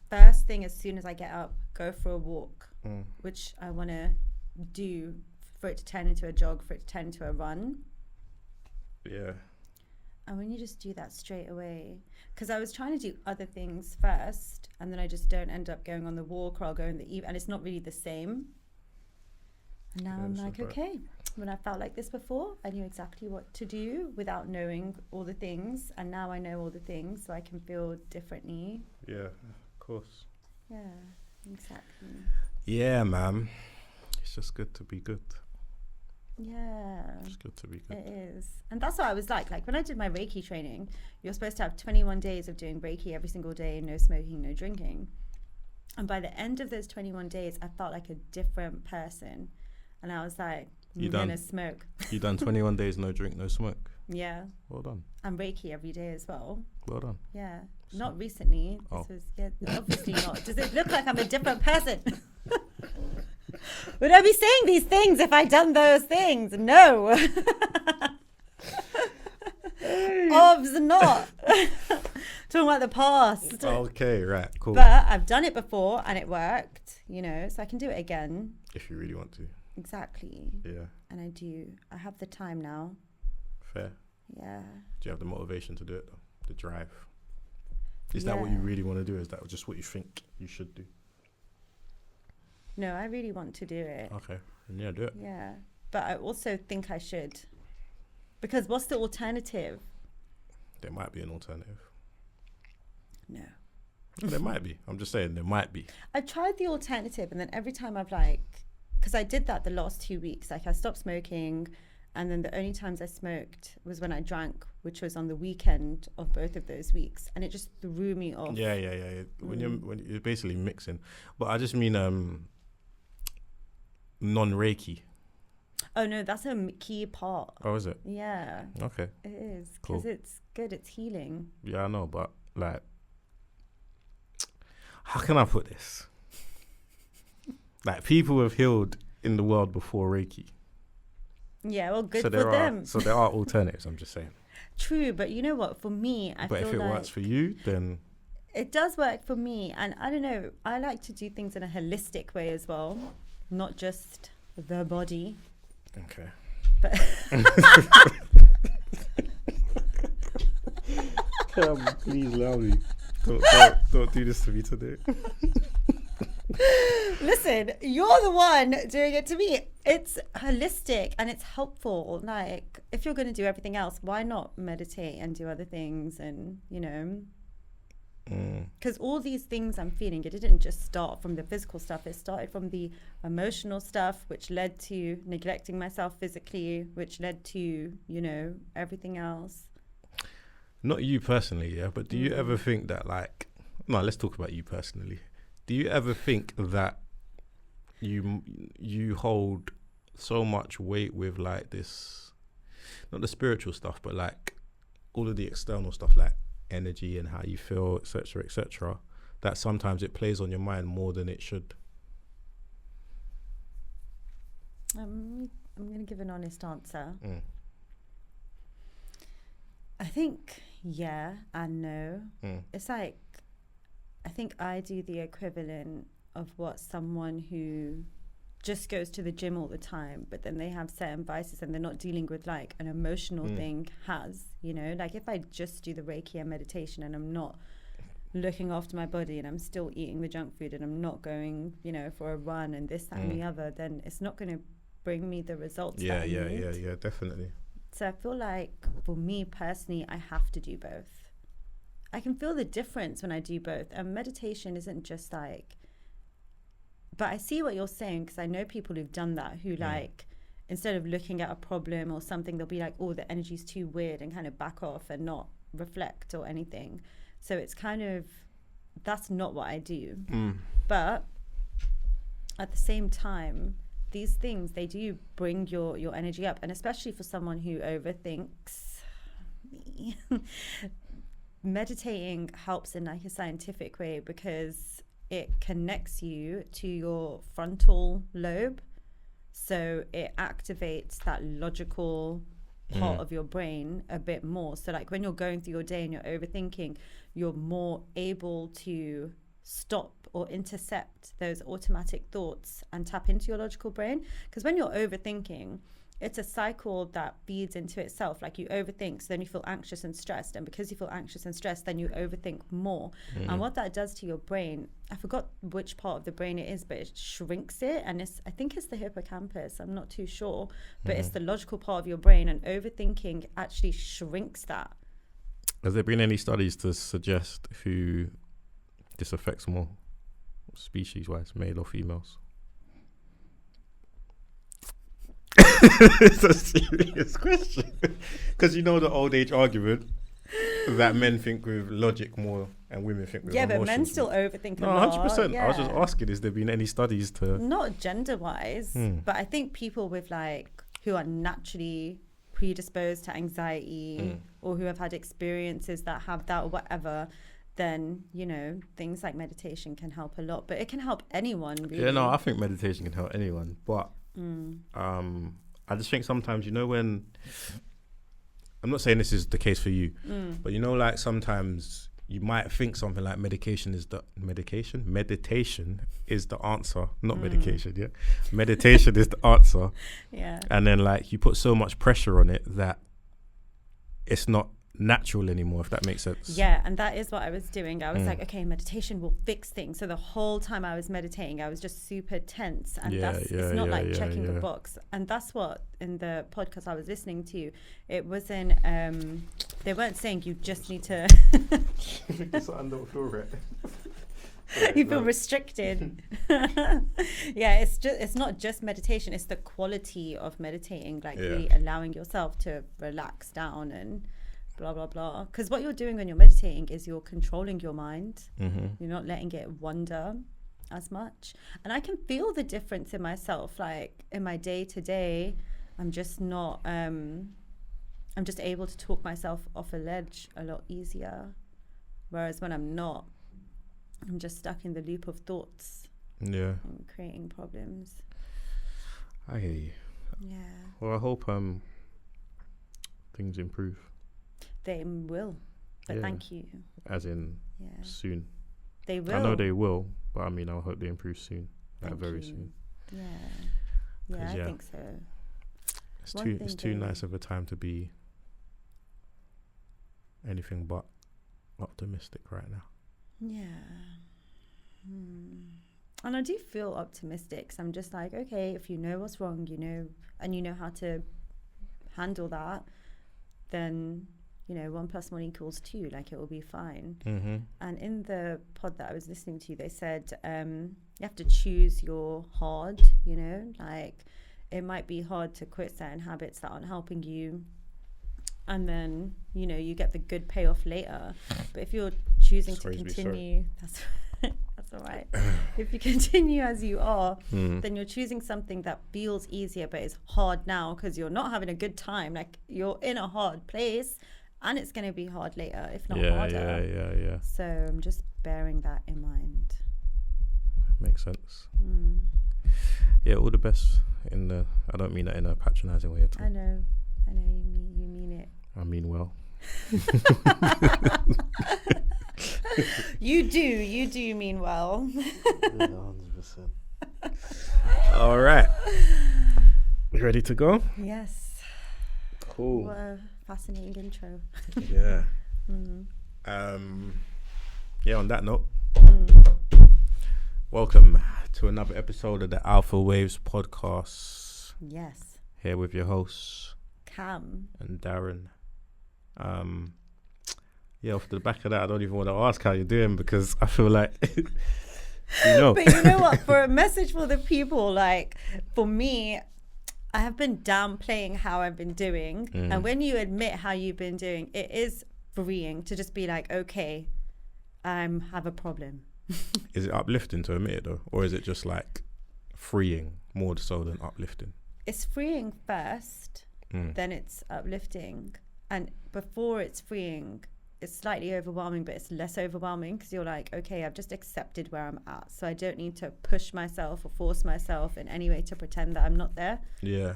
first thing as soon as I get up, go for a walk, which I want to do for it to turn into a jog, for it to turn into a run. Yeah. And when you just do that straight away, because I was trying to do other things first, and then I just don't end up going on the walk, or I'll go in the evening, and it's not really the same. And now I'm like, okay, when I felt like this before, I knew exactly what to do without knowing all the things, and now I know all the things, so I can feel differently. Yeah, of course. Yeah, exactly. Yeah, man. It's just good to be good. Yeah. It's good to be good. It is. And that's what I was like when I did my Reiki training, you're supposed to have 21 days of doing Reiki every single day, no smoking, no drinking. And by the end of those 21 days, I felt like a different person. And I was like, I'm going to smoke. You done 21 days, no drink, no smoke? Yeah. Well done. And Reiki every day as well. Well done. Yeah. Not recently. This was, obviously not. Does it look like I'm a different person? Would I be saying these things if I'd done those things? No. Obviously not. Talking about the past. Okay, right, cool. But I've done it before and it worked, so I can do it again. If you really want to. Exactly. Yeah. And I do. I have the time now. Fair. Yeah. Do you have the motivation to do it, though? The drive? Is that what you really want to do? Is that just what you think you should do? No, I really want to do it. Okay. Yeah, do it. Yeah. But I also think I should. Because what's the alternative? There might be an alternative. No. There might be. I'm just saying there might be. I've tried the alternative, and then every time I've because I did that the last 2 weeks. I stopped smoking, and then the only times I smoked was when I drank, which was on the weekend of both of those weeks, and it just threw me off. Yeah. When you're basically mixing, but I just mean non-Reiki. Oh no, that's a key part. Oh, is it? Yeah. Okay. It is because it's good. It's healing. Yeah, I know, but how can I put this? People have healed in the world before Reiki. Yeah, well, good for them. So there are alternatives. I'm just saying. True, but you know what? For me, I feel like... But if it works for you, then... It does work for me. And I don't know, I like to do things in a holistic way as well. Not just the body. Okay. But... Please allow me. Don't do this to me today. Listen, you're the one doing it to me. It's holistic and it's helpful. If you're going to do everything else, why not meditate and do other things? And because all these things I'm feeling, it didn't just start from the physical stuff. It started from the emotional stuff, which led to neglecting myself physically, which led to everything else. Not you personally, yeah, but do you ever think that no, let's talk about you personally. Do you ever think that you hold so much weight with this, not the spiritual stuff, but all of the external stuff, energy and how you feel, etc., that sometimes it plays on your mind more than it should? I'm going to give an honest answer. I think yeah and no. It's I think I do the equivalent of what someone who just goes to the gym all the time, but then they have certain vices and they're not dealing with an emotional thing has, if I just do the Reiki and meditation and I'm not looking after my body and I'm still eating the junk food and I'm not going, for a run and this, that and the other, then it's not going to bring me the results that I need. Yeah, definitely. So I feel for me personally, I have to do both. I can feel the difference when I do both. And meditation isn't just but I see what you're saying because I know people who've done that who instead of looking at a problem or something, they'll be oh, the energy's too weird and kind of back off and not reflect or anything. So it's that's not what I do. But at the same time, these things, they do bring your energy up. And especially for someone who overthinks, me, meditating helps in a scientific way because it connects you to your frontal lobe. So it activates that logical part of your brain a bit more. So when you're going through your day and you're overthinking, you're more able to stop or intercept those automatic thoughts and tap into your logical brain. Because when you're overthinking, it's a cycle that feeds into itself. Like you overthink, so then you feel anxious and stressed. And because you feel anxious and stressed, then you overthink more. And what that does to your brain, I forgot which part of the brain it is, but it shrinks it. And I think it's the hippocampus. I'm not too sure. But it's the logical part of your brain. And overthinking actually shrinks that. Has there been any studies to suggest who this affects more, species-wise, male or females? It's a serious question. Because you know the old age argument that men think with logic more and women think with emotions. But men still overthink a no, lot. 100%. Yeah. I was just asking, has there been any studies to... Not gender-wise, but I think people with like, who are naturally predisposed to anxiety or who have had experiences that have that or whatever, then, you know, things like meditation can help a lot. But it can help anyone, really. Yeah, no, I think meditation can help anyone. But I just think sometimes, you know, when... I'm not saying this is the case for you, but you know, like sometimes you might think something like meditation is the answer, not medication. Yeah. Meditation is the answer. Yeah. And then like you put so much pressure on it that it's not natural anymore, if that makes sense. Yeah, and that is what I was doing. I was like, okay, meditation will fix things. So the whole time I was meditating, I was just super tense, and it's not like checking a box. And that's what in the podcast I was listening to, it wasn't they weren't saying you just need to you feel restricted. Yeah, it's not just meditation, it's the quality of meditating, like really allowing yourself to relax down and blah blah blah. Because what you're doing when you're meditating is you're controlling your mind. You're not letting it wander as much. And I can feel the difference in myself, like in my day to day. I'm just not I'm just able to talk myself off a ledge a lot easier, whereas when I'm not, I'm just stuck in the loop of thoughts and creating problems. I hear you. Yeah, well, I hope things improve. They will, but thank you. As in soon. They will. I know they will, but I mean, I hope they improve soon, like very soon. Yeah, I think so. It's too nice of a time to be anything but optimistic right now. Yeah. And I do feel optimistic. So I'm just like, okay, if you know what's wrong, you know, and you know how to handle that, then, you know, 1 + 1 = 2, like it will be fine. And in the pod that I was listening to, they said you have to choose your hard, you know, like it might be hard to quit certain habits that aren't helping you, and then, you know, you get the good payoff later. But if you're choosing to continue, that's all right. If you continue as you are, then you're choosing something that feels easier but is hard now because you're not having a good time. Like you're in a hard place, and it's going to be hard later, if not harder. Yeah. So I'm just bearing that in mind. Makes sense. Yeah, all the best I don't mean that in a patronizing way at all. I know you mean it. I mean well. You do mean well. 100%. All right. You ready to go? Yes. Cool. What a fascinating intro. Yeah. Yeah, on that note, welcome to another episode of the Alphawaves podcast. Yes. Here with your hosts, Kam and Darren. Yeah, off the back of that, I don't even want to ask how you're doing because I feel like, you know. But you know what? For a message for the people, like for me, I have been downplaying how I've been doing. And when you admit how you've been doing, it is freeing to just be like, okay, I have a problem. Is it uplifting to admit it though? Or is it just like freeing more so than uplifting? It's freeing first, then it's uplifting. And before it's freeing, it's slightly overwhelming, but it's less overwhelming because you're like, okay, I've just accepted where I'm at. So I don't need to push myself or force myself in any way to pretend that I'm not there. Yeah.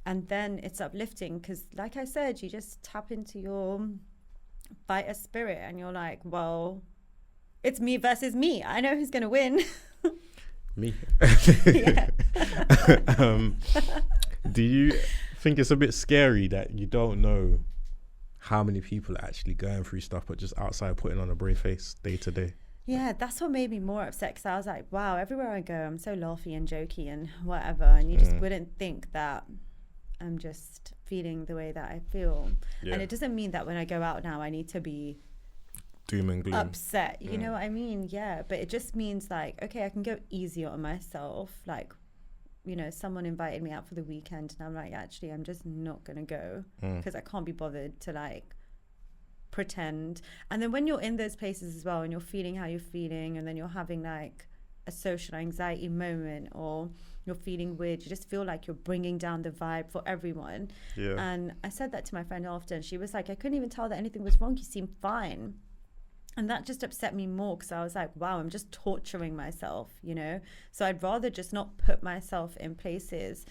And then it's uplifting because, like I said, you just tap into your fighter spirit and you're like, well, it's me versus me. I know who's going to win. Me. Yeah. Do you think it's a bit scary that you don't know how many people are actually going through stuff, but just outside putting on a brave face day to day? Yeah, that's what made me more upset, because I was like, wow, everywhere I go, I'm so laughy and jokey and whatever. And you just wouldn't think that I'm just feeling the way that I feel. Yeah. And it doesn't mean that when I go out now, I need to be Doom and gloom. upset. You know what I mean? Yeah. But it just means like, okay, I can go easier on myself. Like, you know, someone invited me out for the weekend and I'm like, actually, I'm just not going to go because I can't be bothered to like pretend. And then when you're in those places as well and you're feeling how you're feeling, and then you're having like a social anxiety moment, or you're feeling weird, you just feel like you're bringing down the vibe for everyone. Yeah. And I said that to my friend after, and she was like, I couldn't even tell that anything was wrong, you seemed fine. And that just upset me more, because I was like, wow, I'm just torturing myself, you know? So I'd rather just not put myself in places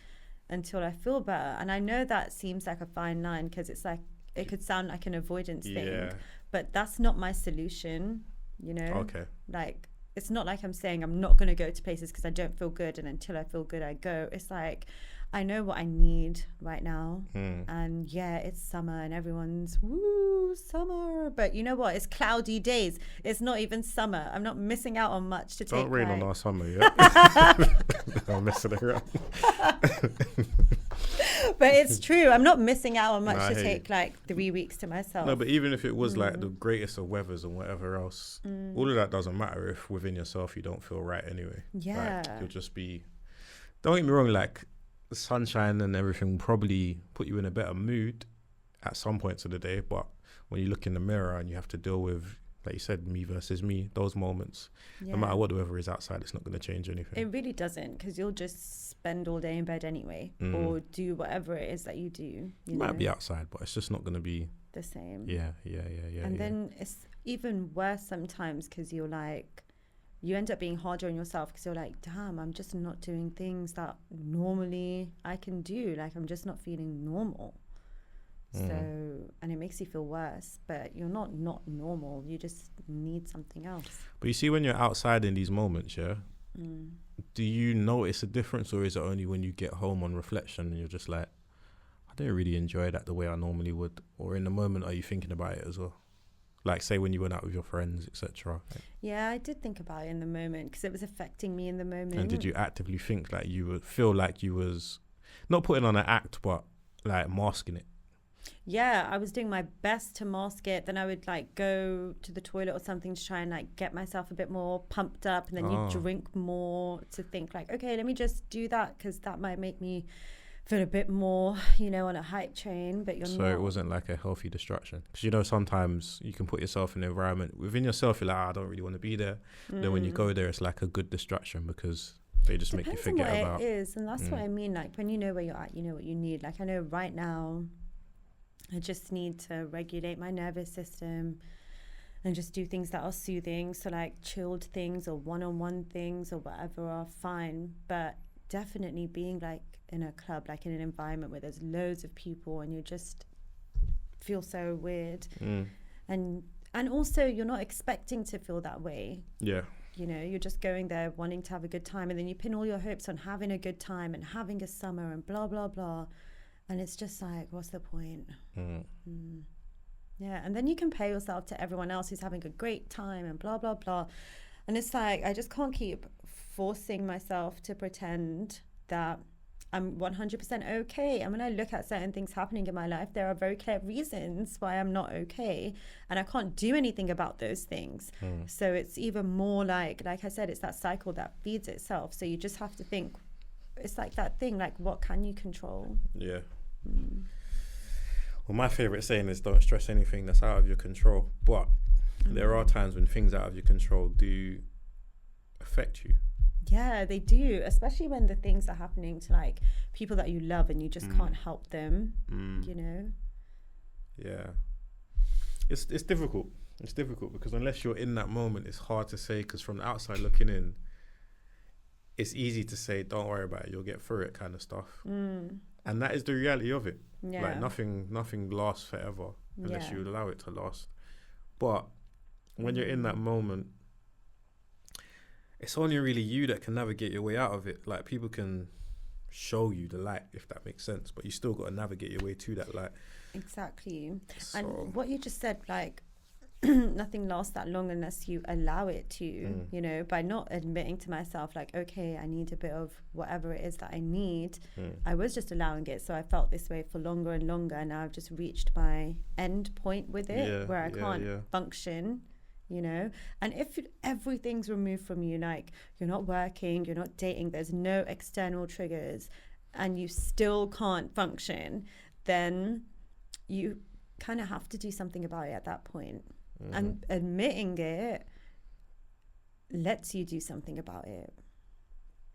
until I feel better. And I know that seems like a fine line, because it's like, it could sound like an avoidance thing, but that's not my solution, you know? Okay. Like, it's not like I'm saying I'm not going to go to places because I don't feel good, and until I feel good, I go. It's like, I know what I need right now. And yeah, it's summer and everyone's, woo, summer. But you know what? It's cloudy days. It's not even summer. I'm not missing out on much to take. Don't rain like... on our summer, yeah? I'm messing around. But it's true. I'm not missing out on much to take you. like 3 weeks to myself. No, but even if it was like the greatest of weathers and whatever else, all of that doesn't matter if within yourself you don't feel right anyway. Yeah. Like, you'll just be, don't get me wrong, like the sunshine and everything will probably put you in a better mood at some points of the day, but when you look in the mirror and you have to deal with, like you said, me versus me, those moments, no matter what the weather is outside, it's not going to change anything. It really doesn't, because you'll just spend all day in bed anyway, or do whatever it is that you do. You might be outside, but it's just not going to be the same. Yeah. And then it's even worse sometimes, because you're like, you end up being harder on yourself, because you're like, damn, I'm just not doing things that normally I can do. Like, I'm just not feeling normal. So, and it makes you feel worse, but you're not normal. You just need something else. But you see, when you're outside in these moments, do you notice a difference, or is it only when you get home on reflection and you're just like, I didn't really enjoy that the way I normally would? Or in the moment, are you thinking about it as well? Like, say when you went out with your friends, etc. Yeah, I did think about it in the moment, because it was affecting me in the moment. And did you actively think like you would feel like you was not putting on an act, but like masking it? Yeah, I was doing my best to mask it. Then I would like go to the toilet or something to try and like get myself a bit more pumped up, and then you drink more to think like, okay, let me just do that, because that might make me feel a bit more, you know, on a hype train. But you're not. So it wasn't like a healthy distraction, because you know sometimes you can put yourself in an environment within yourself, you're like, I don't really want to be there. Then when you go there, it's like a good distraction, because they just make you forget on what about it is. And that's what I mean, like when you know where you're at, you know what you need. Like I know right now I just need to regulate my nervous system and just do things that are soothing. So like chilled things or one-on-one things or whatever are fine, but definitely being like in a club, like in an environment where there's loads of people and you just feel so weird. And also you're not expecting to feel that way. Yeah. You know, you're just going there wanting to have a good time, and then you pin all your hopes on having a good time and having a summer and blah, blah, blah. And it's just like, what's the point? Yeah, and then you compare yourself to everyone else who's having a great time and blah, blah, blah. And it's like, I just can't keep forcing myself to pretend that I'm 100% okay. And when I look at certain things happening in my life, there are very clear reasons why I'm not okay. And I can't do anything about those things. So it's even more like I said, it's that cycle that feeds itself. So you just have to think, it's like that thing, like what can you control? Yeah. Well, my favourite saying is don't stress anything that's out of your control. But there are times when things out of your control do affect you. Yeah, they do, especially when the things are happening to like people that you love and you just can't help them, you know? Yeah. It's difficult. It's difficult because unless you're in that moment, it's hard to say, because from the outside looking in, it's easy to say, don't worry about it, you'll get through it kind of stuff. And that is the reality of it. Yeah. Like nothing lasts forever unless you allow it to last. But when you're in that moment, it's only really you that can navigate your way out of it. Like, people can show you the light, if that makes sense, but you still got to navigate your way to that light. Exactly. So, And what you just said, like, nothing lasts that long unless you allow it to, you know, by not admitting to myself, like, okay, I need a bit of whatever it is that I need. I was just allowing it. So I felt this way for longer and longer. And now I've just reached my end point with it, where I can't function, you know. And if everything's removed from you, like, you're not working, you're not dating, there's no external triggers, and you still can't function, then you kind of have to do something about it at that point. And admitting it lets you do something about it.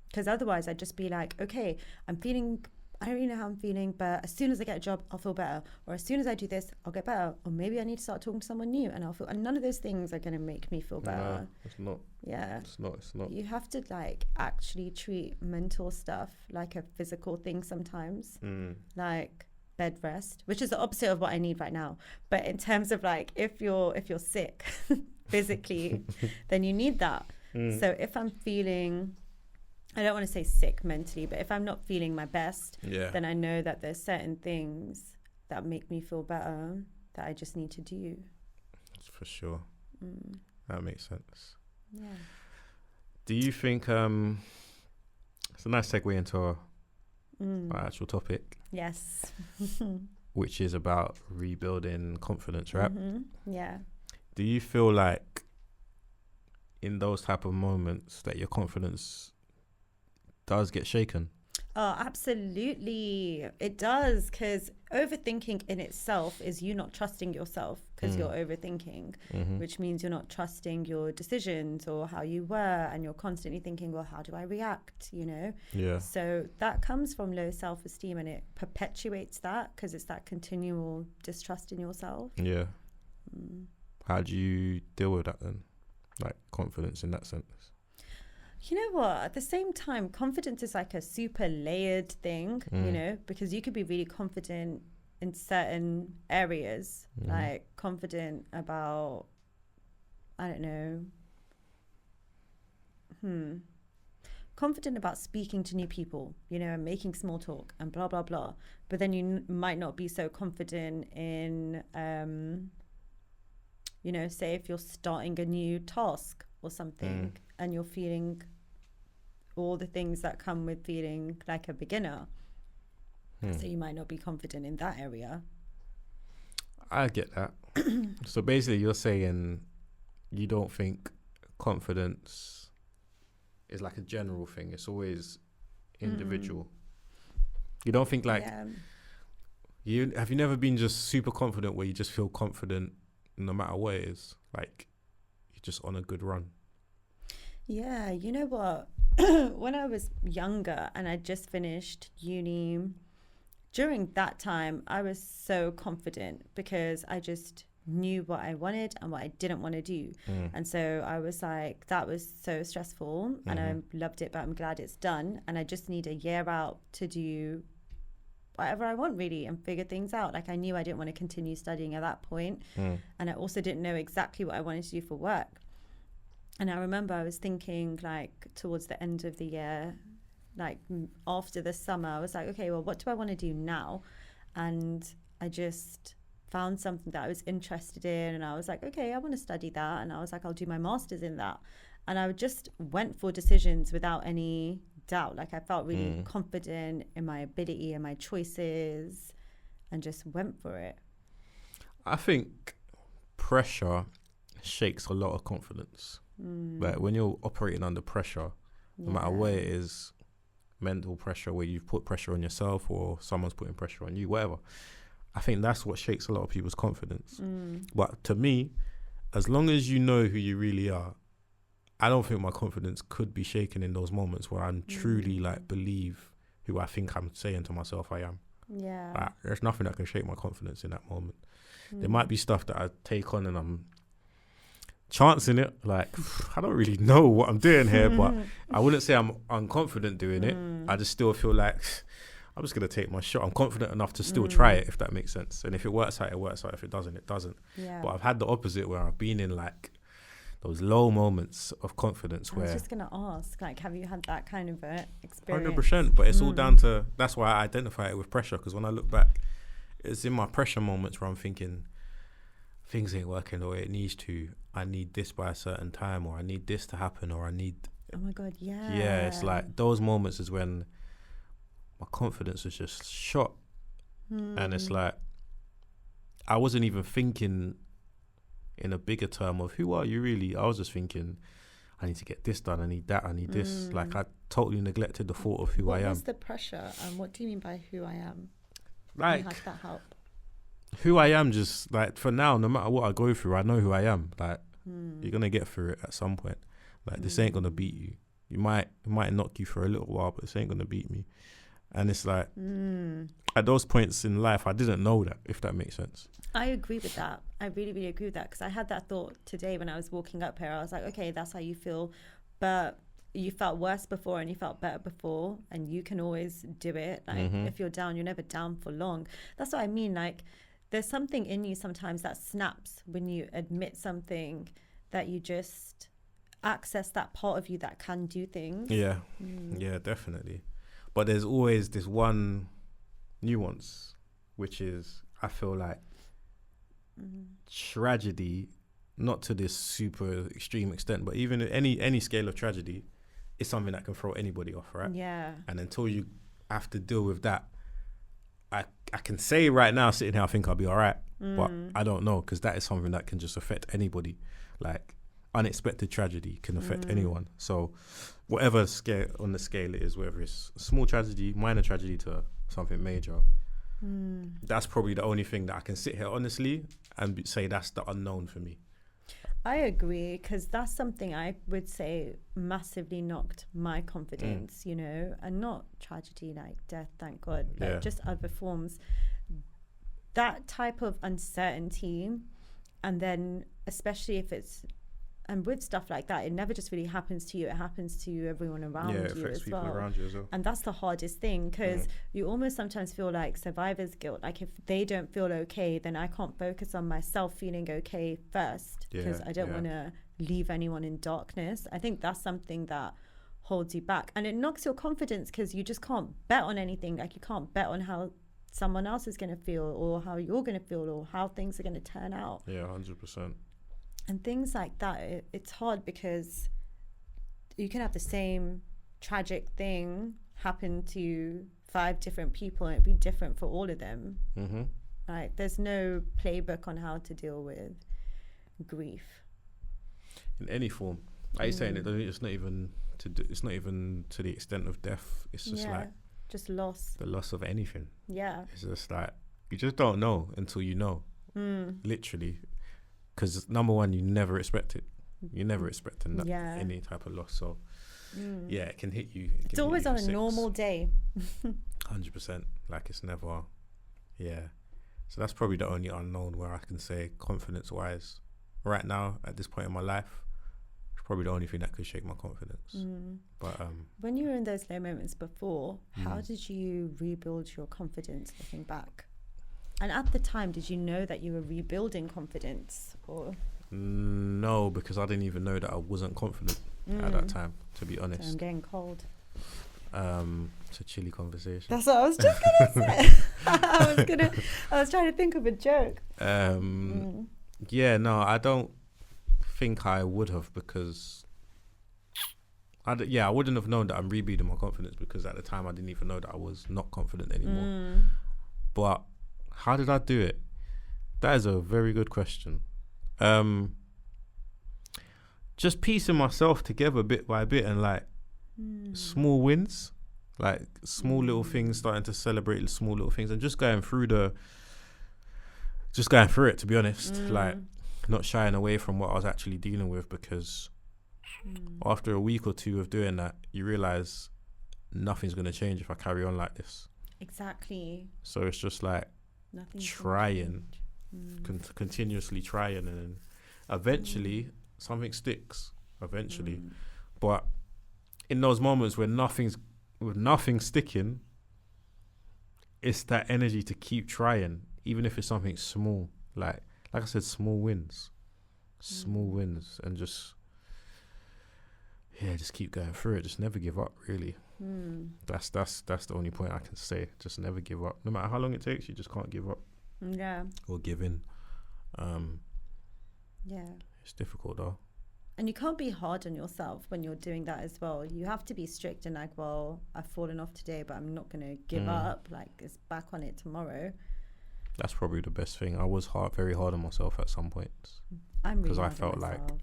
Because otherwise I'd just be like, okay, I don't really know how I'm feeling, but as soon as I get a job, I'll feel better. Or as soon as I do this, I'll get better. Or maybe I need to start talking to someone new and I'll feel, and none of those things are going to make me feel better. No, it's not. Yeah. It's not. You have to, like, actually treat mental stuff like a physical thing sometimes. Like bed rest, which is the opposite of what I need right now. But in terms of, like, if you're sick physically, then you need that. So if I'm feeling, I don't want to say sick mentally, but if I'm not feeling my best, then I know that there's certain things that make me feel better that I just need to do. For sure. That makes sense. Yeah. Do you think it's a nice segue into our actual topic? Yes. Which is about rebuilding confidence, right? Yeah. Do you feel like in those type of moments that your confidence does get shaken? Oh, absolutely. It does, because overthinking in itself is you not trusting yourself because you're overthinking, which means you're not trusting your decisions or how you were, and you're constantly thinking, well, how do I react, you know? Yeah. So that comes from low self-esteem, and it perpetuates that because it's that continual distrust in yourself. Yeah. How do you deal with that then? Like, confidence in that sense? You know what? At the same time, confidence is like a super layered thing, you know, because you could be really confident in certain areas, like confident about, I don't know, confident about speaking to new people, you know, and making small talk and blah, blah, blah. But then you might not be so confident in, you know, say if you're starting a new task or something and you're feeling all the things that come with feeling like a beginner. So you might not be confident in that area. I get that. So basically you're saying you don't think confidence is like a general thing. It's always individual. You don't think like, have you never been just super confident where you just feel confident no matter what it is? Like, you're just on a good run. Yeah, you know what? When I was younger and I just finished uni, during that time, I was so confident because I just knew what I wanted and what I didn't want to do. And so I was like, that was so stressful and I loved it, but I'm glad it's done. And I just need a year out to do whatever I want, really, and figure things out. Like, I knew I didn't want to continue studying at that point. And I also didn't know exactly what I wanted to do for work. And I remember I was thinking, like, towards the end of the year, like after the summer, I was like, okay, well, what do I want to do now? And I just found something that I was interested in. And I was like, okay, I want to study that. And I was like, I'll do my master's in that. And I just went for decisions without any doubt. Like, I felt really confident in my ability and my choices and just went for it. I think pressure shakes a lot of confidence. Like, when you're operating under pressure, no matter what it is, mental pressure where you've put pressure on yourself or someone's putting pressure on you, whatever, I think that's what shakes a lot of people's confidence. But to me, as long as you know who you really are, I don't think my confidence could be shaken in those moments where I'm truly like believe who I think I'm saying to myself I am. Yeah. Like, there's nothing that can shake my confidence in that moment. There might be stuff that I take on and I'm chancing it, like, I don't really know what I'm doing here, but I wouldn't say I'm unconfident doing it. I just still feel like I'm just going to take my shot. I'm confident enough to still try it, if that makes sense. And if it works out, it works out. If it doesn't, it doesn't. Yeah. But I've had the opposite where I've been in like those low moments of confidence I was where just gonna ask, like, have you had that kind of experience? 100%, but it's all down to, that's why I identify it with pressure, because when I look back, it's in my pressure moments where I'm thinking things ain't working the way it needs to. I need this by a certain time, or I need this to happen, or I need. Oh my God, yeah. Yeah, it's like those moments is when my confidence was just shot. And it's like, I wasn't even thinking in a bigger term of who are you really. I was just thinking, I need to get this done, I need that, I need this. Like, I totally neglected the thought of who I am. What was the pressure, and what do you mean by who I am? Like, how did that help? Who I am, just like, for now, no matter what I go through, I know who I am. Like, you're gonna get through it at some point. Like, this ain't gonna beat you. It might knock you for a little while, but this ain't gonna beat me. And it's like, at those points in life, I didn't know that, if that makes sense. I agree with that. I really, really agree with that, because I had that thought today when I was walking up here. I was like, okay, that's how you feel, but you felt worse before and you felt better before, and you can always do it. Like, if you're down, you're never down for long. That's what I mean. Like, there's something in you sometimes that snaps when you admit something, that you just access that part of you that can do things. Yeah, yeah, definitely. But there's always this one nuance, which is, I feel like tragedy, not to this super extreme extent, but even any scale of tragedy, is something that can throw anybody off, right? Yeah. And until you have to deal with that, I can say right now, sitting here, I think I'll be all right, but I don't know, because that is something that can just affect anybody. Like, unexpected tragedy can affect anyone. So whatever scale on the scale it is, whether it's a small tragedy, minor tragedy to something major, that's probably the only thing that I can sit here honestly and say that's the unknown for me. I agree, because that's something I would say massively knocked my confidence, you know, and not tragedy like death, thank God, but just other forms. That type of uncertainty, and then especially if it's, and with stuff like that, it never just really happens to you, it happens to everyone around you as well. Yeah, it affects people around you as well. And that's the hardest thing, because you almost sometimes feel like survivor's guilt. Like, if they don't feel okay, then I can't focus on myself feeling okay first, because I don't want to leave anyone in darkness. I think that's something that holds you back. And it knocks your confidence, because you just can't bet on anything. Like, you can't bet on how someone else is going to feel, or how you're going to feel, or how things are going to turn out. Yeah, 100%. And things like that, it's hard, because you can have the same tragic thing happen to 5 different people, and it'd be different for all of them. Like, there's no playbook on how to deal with grief in any form. Like you're saying, it's not even to the extent of death. It's just like just loss. The loss of anything. Yeah. It's just like, you just don't know until you know. Literally. Because number one, you never expect it. You never expect any type of loss. So yeah, it can hit you. It's always on a normal day. 100%. Like, it's never. Yeah. So that's probably the only unknown where I can say confidence wise right now at this point in my life. It's probably the only thing that could shake my confidence. But when you were in those low moments before, how did you rebuild your confidence looking back? And at the time, did you know that you were rebuilding confidence? Or no, because I didn't even know that I wasn't confident at that time, to be honest. So I'm getting cold. It's a chilly conversation. That's what I was just gonna say. I was trying to think of a joke. Yeah, no, I don't think I would have, because I wouldn't have known that I'm rebuilding my confidence, because at the time I didn't even know that I was not confident anymore. But how did I do it? That is a very good question. Just piecing myself together bit by bit, and like small wins, like small little things, starting to celebrate the small little things, and just going through it, to be honest. Like, not shying away from what I was actually dealing with, because after a week or two of doing that, you realize nothing's going to change if I carry on like this. Exactly. So it's just like trying, continuously trying, and then eventually something sticks. But in those moments where nothing's sticking, it's that energy to keep trying, even if it's something small. Like I said, small wins. small wins, and just keep going through it. Just never give up, really. That's the only point I can say. Just never give up. No matter how long it takes, you just can't give up. Yeah. Or give in. Yeah. It's difficult though. And you can't be hard on yourself when you're doing that as well. You have to be strict and like, well, I've fallen off today, but I'm not going to give up. Like, it's back on it tomorrow. That's probably the best thing. I was very hard on myself at some points. I'm really because I hard felt on like myself.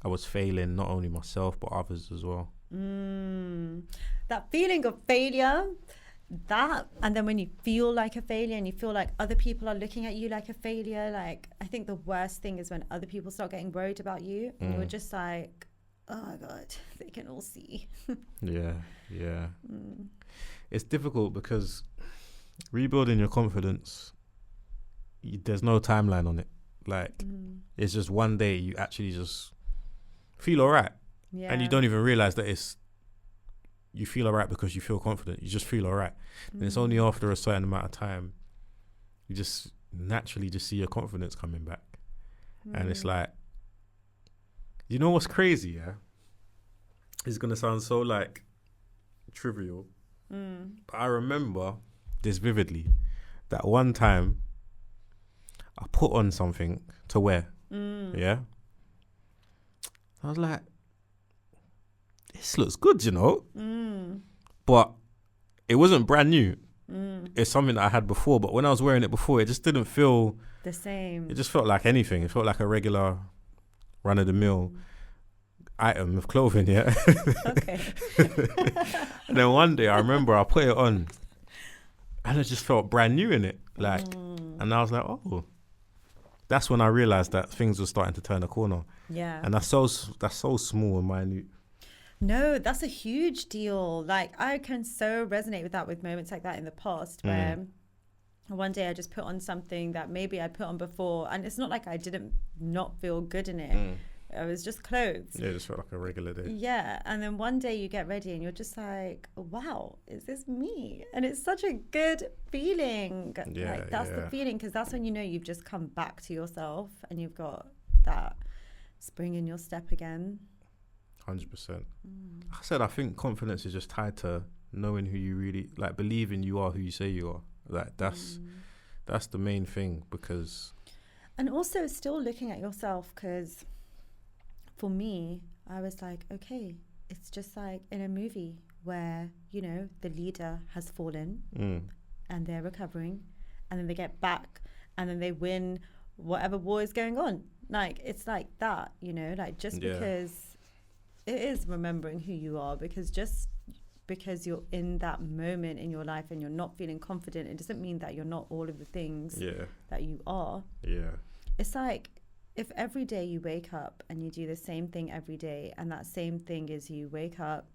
I was failing not only myself but others as well. That feeling of failure, and then when you feel like a failure and you feel like other people are looking at you like a failure, like I think the worst thing is when other people start getting worried about you and you're just like, oh my God, they can all see. Yeah. It's difficult because rebuilding your confidence, there's no timeline on it. Like it's just one day you actually just feel all right. Yeah. And you don't even realize that you feel all right because you feel confident. You just feel all right. And it's only after a certain amount of time you just naturally just see your confidence coming back. And it's like, you know what's crazy, yeah? It's going to sound so like trivial. But I remember this vividly, that one time I put on something to wear. Yeah. I was like, this looks good, you know. But it wasn't brand new. It's something that I had before, but when I was wearing it before, it just didn't feel the same. It just felt like anything. It felt like a regular run-of-the-mill item of clothing, yeah. Okay. And then one day I remember I put it on and it just felt brand new in it. Like, and I was like, oh. That's when I realized that things were starting to turn a corner. Yeah. And that's so small and minute. No, that's a huge deal. Like, I can so resonate with that, with moments like that in the past where one day I just put on something that maybe I'd put on before, and it's not like I didn't not feel good in it. It was just clothes. Yeah, it just felt like a regular day. Yeah, and then one day you get ready and you're just like, wow, is this me? And it's such a good feeling. Yeah, like, that's the feeling, because that's when you know you've just come back to yourself and you've got that spring in your step again. 100%. I think confidence is just tied to knowing who you really, like, believing you are who you say you are. Like, that's the main thing, because... And also still looking at yourself, because for me, I was like, okay, it's just like in a movie where, you know, the leader has fallen and they're recovering, and then they get back and then they win whatever war is going on. Like, it's like that, you know, like just because it is remembering who you are, because just because you're in that moment in your life and you're not feeling confident, it doesn't mean that you're not all of the things that you are. Yeah. It's like, if every day you wake up and you do the same thing every day, and that same thing is you wake up,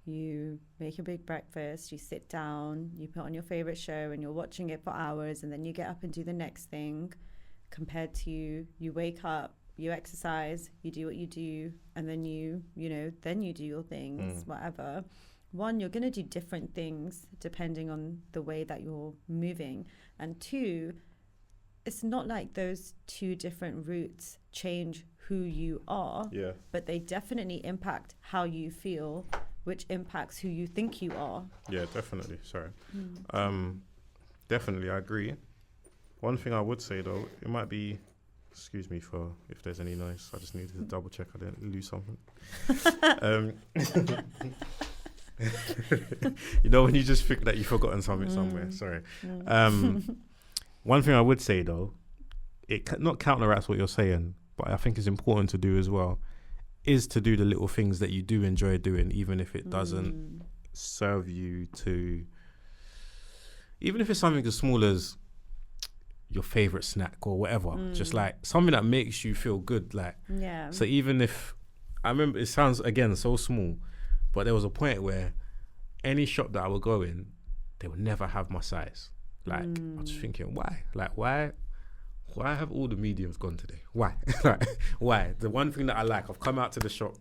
you make a big breakfast, you sit down, you put on your favorite show and you're watching it for hours, and then you get up and do the next thing, compared to you wake up, you exercise, you do what you do, and then you do your things, whatever. One, you're going to do different things depending on the way that you're moving. And two, it's not like those two different routes change who you are, but they definitely impact how you feel, which impacts who you think you are. Yeah, definitely. Sorry. Definitely, I agree. One thing I would say, though, it might be... Excuse me for if there's any noise. I just needed to double check I didn't lose something. You know, when you just think that you've forgotten something somewhere. Sorry. One thing I would say, though, it not counteracts what you're saying, but I think it's important to do as well, is to do the little things that you do enjoy doing, even if it doesn't serve you to... Even if it's something as small as your favorite snack or whatever, just like something that makes you feel good. Like, so even if, I remember, it sounds again so small, but there was a point where any shop that I would go in, they would never have my size. Like, I was just thinking, why? Like, why have all the mediums gone today? Why? Like, why? The one thing that I like, I've come out to the shop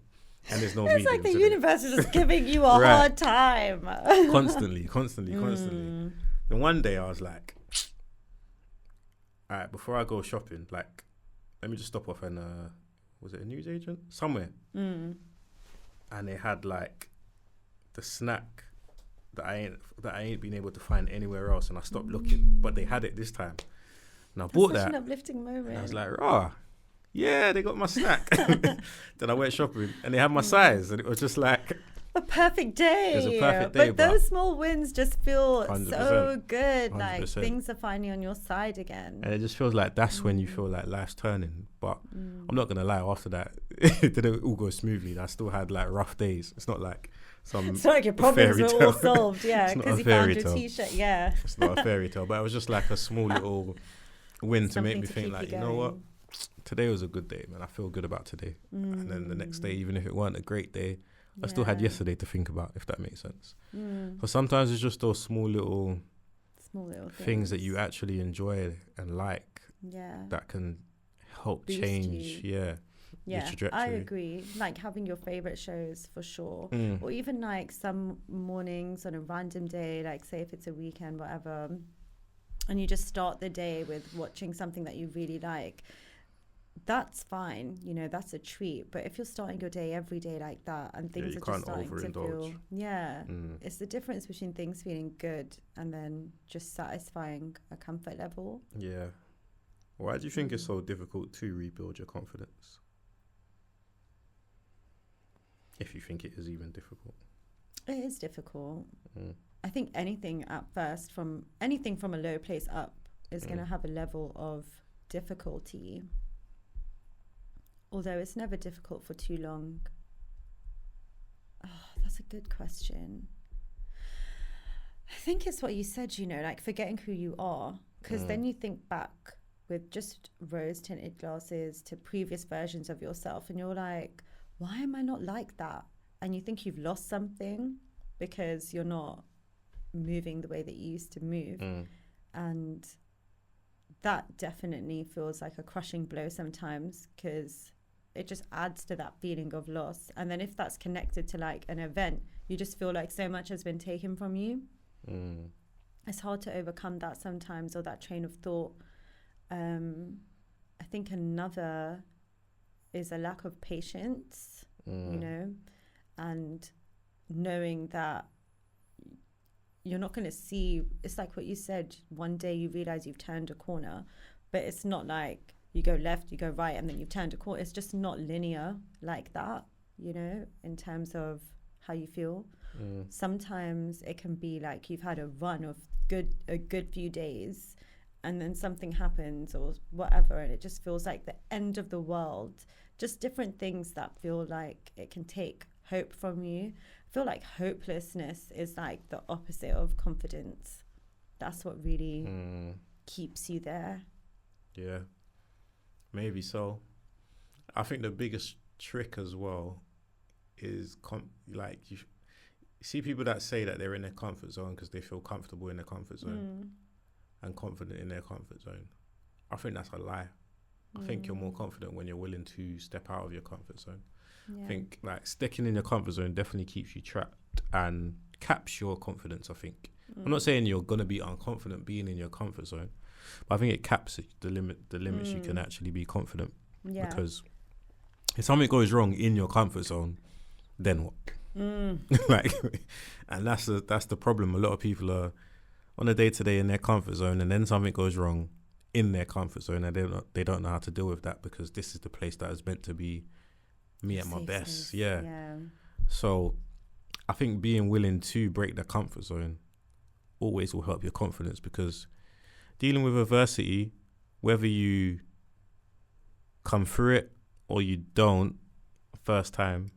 and there's no mediums. It's like the universe is just giving you a hard time. Constantly. Then one day I was like, all right, before I go shopping, like, let me just stop off and was it a newsagent somewhere? And they had like the snack that I ain't been able to find anywhere else, and I stopped looking, but they had it this time, and I bought Such that. an uplifting moment. And I was like, rah, yeah, they got my snack. Then I went shopping, and they had my size, and it was just like a perfect day. It was a perfect day, but those small wins just feel 100%, so good. 100%. Like things are finally on your side again. And it just feels like that's when you feel like life's turning. But I'm not gonna lie, after that, it didn't all go smoothly. I still had like rough days. It's not like some it's not like your problems were all solved, yeah, because you found your t-shirt, yeah. It's not a fairy tale, but it was just like a small little win to make me to think like, you know what? Today was a good day, man. I feel good about today. And then the next day, even if it weren't a great day, I still had yesterday to think about, if that makes sense. But sometimes it's just those small little things that you actually enjoy and like that can help boost change your trajectory. I agree. Like having your favorite shows for sure. Or even like some mornings on a random day, like say if it's a weekend, whatever, and you just start the day with watching something that you really like. That's fine, you know, that's a treat. But if you're starting your day every day like that and things are just starting to feel, it's the difference between things feeling good and then just satisfying a comfort level. Yeah. Why do you think it's so difficult to rebuild your confidence? If you think it is even difficult. It is difficult. I think anything at first, anything from a low place up is going to have a level of difficulty. Although it's never difficult for too long. Oh, that's a good question. I think it's what you said, you know, like forgetting who you are. Because then you think back with just rose-tinted glasses to previous versions of yourself and you're like, why am I not like that? And you think you've lost something because you're not moving the way that you used to move. And that definitely feels like a crushing blow sometimes because it just adds to that feeling of loss. And then if that's connected to like an event, you just feel like so much has been taken from you. It's hard to overcome that sometimes, or that train of thought. I think another is a lack of patience, you know, and knowing that you're not going to see, it's like what you said, one day you realize you've turned a corner, but it's not like you go left, you go right, and then you've turned a corner. It's just not linear like that, you know, in terms of how you feel. Sometimes it can be like you've had a run of a good few days, and then something happens or whatever, and it just feels like the end of the world. Just different things that feel like it can take hope from you. I feel like hopelessness is like the opposite of confidence. That's what really keeps you there. Yeah, maybe so. I think the biggest trick as well is like you see people that say that they're in their comfort zone because they feel comfortable in their comfort zone and confident in their comfort zone. I think that's a lie. I think you're more confident when you're willing to step out of your comfort zone. I think like sticking in your comfort zone definitely keeps you trapped and caps your confidence, I think. I'm not saying you're going to be unconfident being in your comfort zone, but I think it caps the limits you can actually be confident. Because if something goes wrong in your comfort zone, then what? Like, and that's the problem. A lot of people are on a day-to-day in their comfort zone, and then something goes wrong in their comfort zone, and they don't know how to deal with that because this is the place that is meant to be me at my best. So I think being willing to break the comfort zone always will help your confidence, because dealing with adversity, whether you come through it or you don't first time,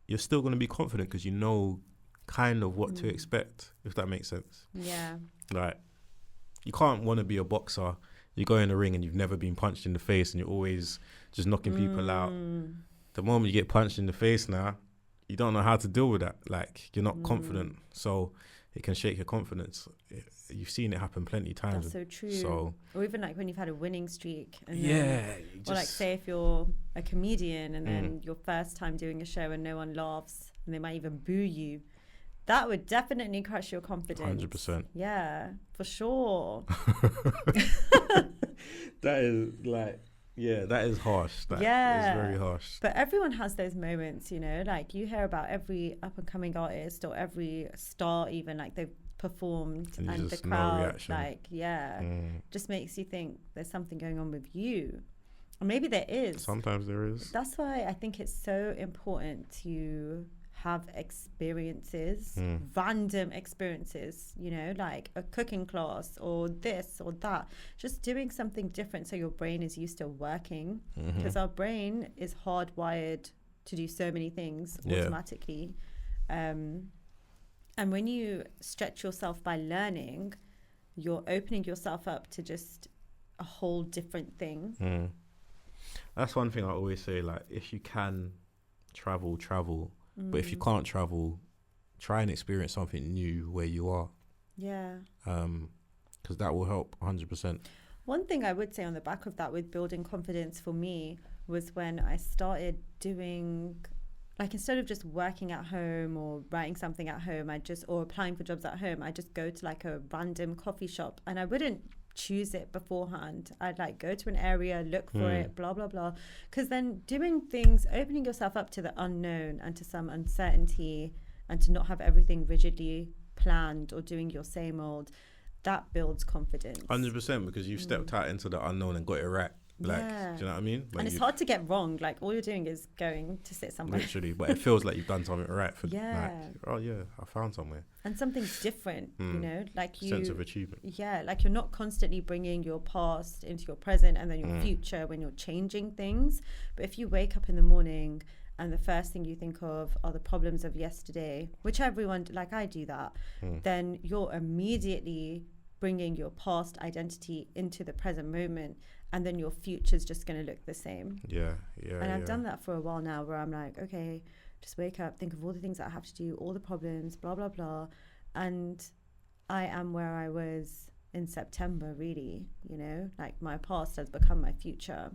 you're still going to be confident because you know kind of what to expect, if that makes sense. Like, you can't want to be a boxer. You go in the ring and you've never been punched in the face and you're always just knocking people out. The moment you get punched in the face now, you don't know how to deal with that. Like, you're not confident. So it can shake your confidence. You've seen it happen plenty of times. That's so true. So, or even like when you've had a winning streak. And or like say if you're a comedian and then your first time doing a show and no one laughs and they might even boo you. That would definitely crush your confidence. 100%. Yeah, for sure. That is like, Yeah, that is harsh. That is very harsh. But everyone has those moments, you know, like you hear about every up and coming artist or every star, even like they've performed and the crowd, like, just makes you think there's something going on with you. Or maybe there is. Sometimes there is. That's why I think it's so important to have experiences, random experiences, you know, like a cooking class or this or that, just doing something different so your brain is used to working, because our brain is hardwired to do so many things automatically. And when you stretch yourself by learning, you're opening yourself up to just a whole different thing. That's one thing I always say, like, if you can travel, but if you can't travel, try and experience something new where you are. Yeah. Because that will help 100%. One thing I would say on the back of that with building confidence for me was when I started doing, like, instead of just working at home or writing something at home, or applying for jobs at home, I just go to like a random coffee shop, and I wouldn't choose it beforehand. I'd like go to an area, look for it, blah blah blah, because then doing things, opening yourself up to the unknown and to some uncertainty, and to not have everything rigidly planned or doing your same old, that builds confidence 100%, because you've stepped out into the unknown and got it right. Like, do you know what I mean? Like, and it's hard to get wrong. Like, all you're doing is going to sit somewhere. Literally, but it feels like you've done something right. For like, oh yeah, I found somewhere. And something's different, you know? Like sense of achievement. Yeah, like you're not constantly bringing your past into your present and then your future when you're changing things. But if you wake up in the morning and the first thing you think of are the problems of yesterday, which everyone, like I do that, then you're immediately bringing your past identity into the present moment, and then your future's just going to look the same. And I've done that for a while now, where I'm like, okay, just wake up, think of all the things that I have to do, all the problems, blah blah blah, and I am where I was in September, really, you know, like my past has become my future.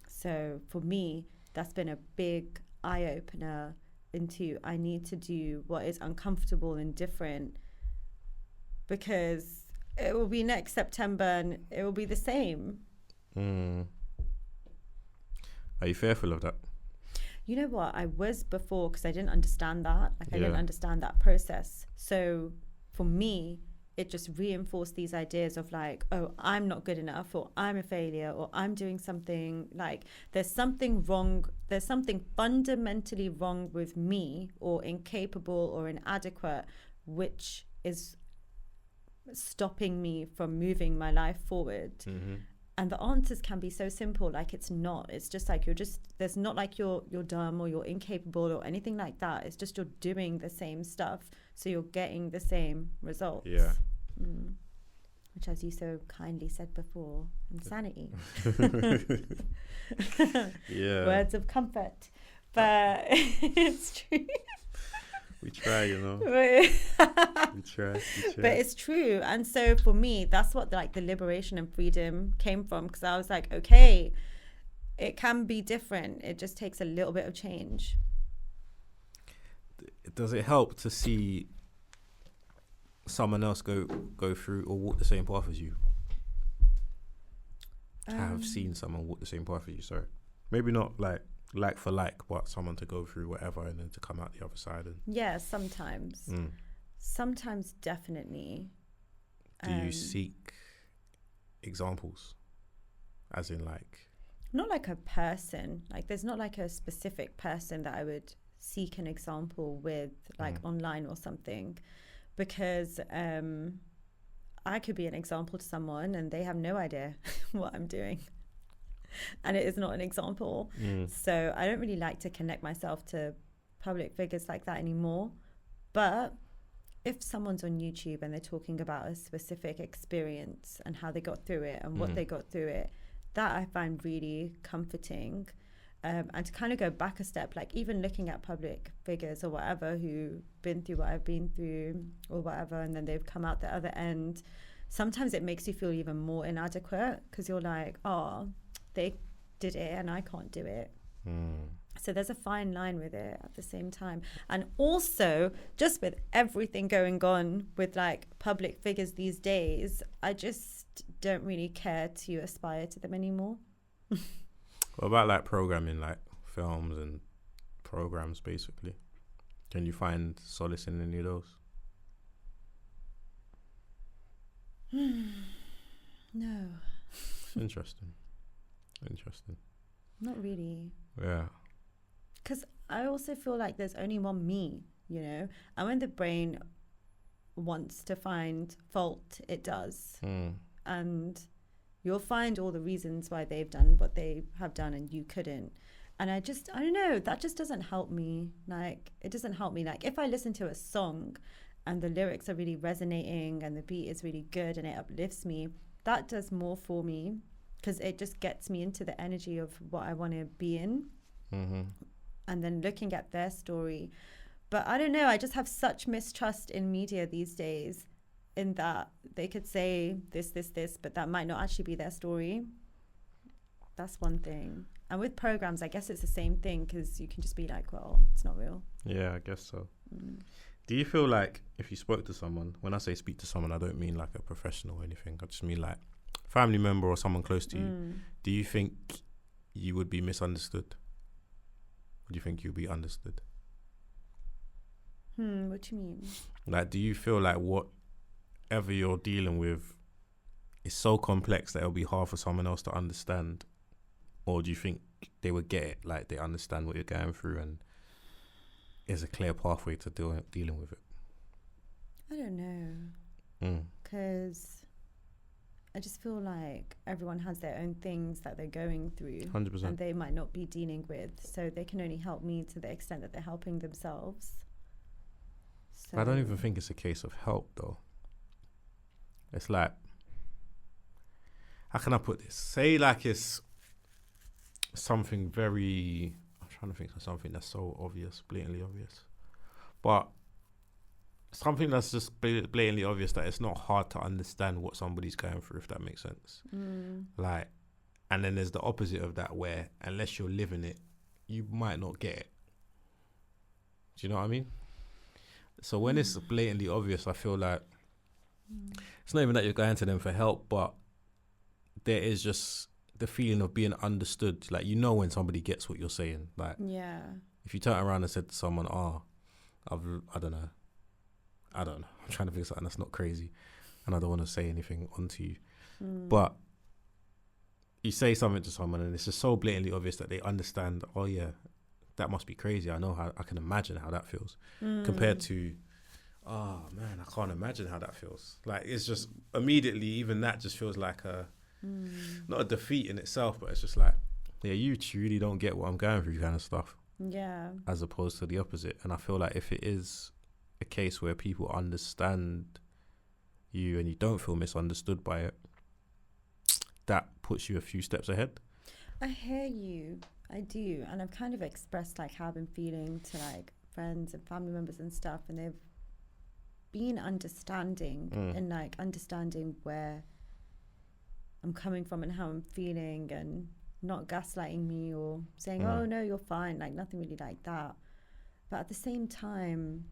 So for me, that's been a big eye-opener into, I need to do what is uncomfortable and different, because it will be next September and it will be the same. Are you fearful of that? You know what? I was before, because I didn't understand that. Like, I didn't understand that process. So for me, it just reinforced these ideas of like, oh, I'm not good enough, or I'm a failure, or I'm doing something, like there's something wrong. There's something fundamentally wrong with me, or incapable or inadequate, which is stopping me from moving my life forward. And the answers can be so simple. Like, it's not. It's just like there's not like you're dumb or you're incapable or anything like that. It's just you're doing the same stuff, so you're getting the same results. Which, as you so kindly said before, insanity. Words of comfort. But it's true. We try, you know. we try. But it's true. And so for me, that's what like the liberation and freedom came from, because I was like, okay, it can be different. It just takes a little bit of change. Does it help to see someone else go through or walk the same path as you? To have seen someone walk the same path as you, sorry. Maybe not like for like, but someone to go through whatever and then to come out the other side. And yeah, sometimes. Sometimes, definitely. Do you seek examples? As in, like, not like a person. Like, there's not like a specific person that I would seek an example with, like online or something, because I could be an example to someone and they have no idea what I'm doing. And it is not an example. So I don't really like to connect myself to public figures like that anymore. But if someone's on YouTube and they're talking about a specific experience and how they got through it and what they got through it, that I find really comforting. And to kind of go back a step, like even looking at public figures or whatever who've been through what I've been through or whatever, and then they've come out the other end, sometimes it makes you feel even more inadequate, because you're like, oh, they did it and I can't do it. So there's a fine line with it at the same time. And also, just with everything going on with like public figures these days, I just don't really care to aspire to them anymore. What about like programming, like films and programs, basically? Can you find solace in any of those? No, Interesting. not really. Yeah. Because I also feel like there's only one me, you know? And when the brain wants to find fault, it does. And you'll find all the reasons why they've done what they have done and you couldn't. And I don't know, that just doesn't help me. Like, it doesn't help me. Like, if I listen to a song and the lyrics are really resonating and the beat is really good and it uplifts me, that does more for me because it just gets me into the energy of what I want to be in. And then looking at their story. But I don't know, I just have such mistrust in media these days, in that they could say this, but that might not actually be their story. That's one thing. And with programs, I guess it's the same thing, because you can just be like, well, it's not real. Yeah, I guess so. Do you feel like if you spoke to someone, when I say speak to someone, I don't mean like a professional or anything, I just mean like family member or someone close to you, do you think you would be misunderstood? Or do you think you'll be understood? What do you mean? Like, do you feel like whatever you're dealing with is so complex that it'll be hard for someone else to understand? Or do you think they would get it, like they understand what you're going through and there's a clear pathway to dealing with it? I don't know. Because I just feel like everyone has their own things that they're going through. 100%. And they might not be dealing with. So they can only help me to the extent that they're helping themselves. So I don't even think it's a case of help, though. It's like, how can I put this? Say like it's something very, I'm trying to think of something that's so obvious, blatantly obvious. But something that's just blatantly obvious that it's not hard to understand what somebody's going through, if that makes sense. Like, and then there's the opposite of that where unless you're living it, you might not get it. Do you know what I mean? So when it's blatantly obvious, I feel like it's not even that you're going to them for help, but there is just the feeling of being understood. Like, you know when somebody gets what you're saying. Like, yeah. if you turn around and said to someone, I don't know. I'm trying to think of something that's not crazy and I don't want to say anything onto you. But you say something to someone and it's just so blatantly obvious that they understand, oh yeah, that must be crazy. I know how, I can imagine how that feels. Compared to, oh man, I can't imagine how that feels. Like, it's just immediately, even that just feels like not a defeat in itself, but it's just like, yeah, you truly don't get what I'm going through kind of stuff. Yeah. As opposed to the opposite. And I feel like if it is a case where people understand you and you don't feel misunderstood by it, that puts you a few steps ahead. I hear you. I do. And I've kind of expressed like how I've been feeling to like friends and family members and stuff, and they've been understanding and like understanding where I'm coming from and how I'm feeling, and not gaslighting me or saying, oh no, you're fine, like nothing really like that. But at the same time,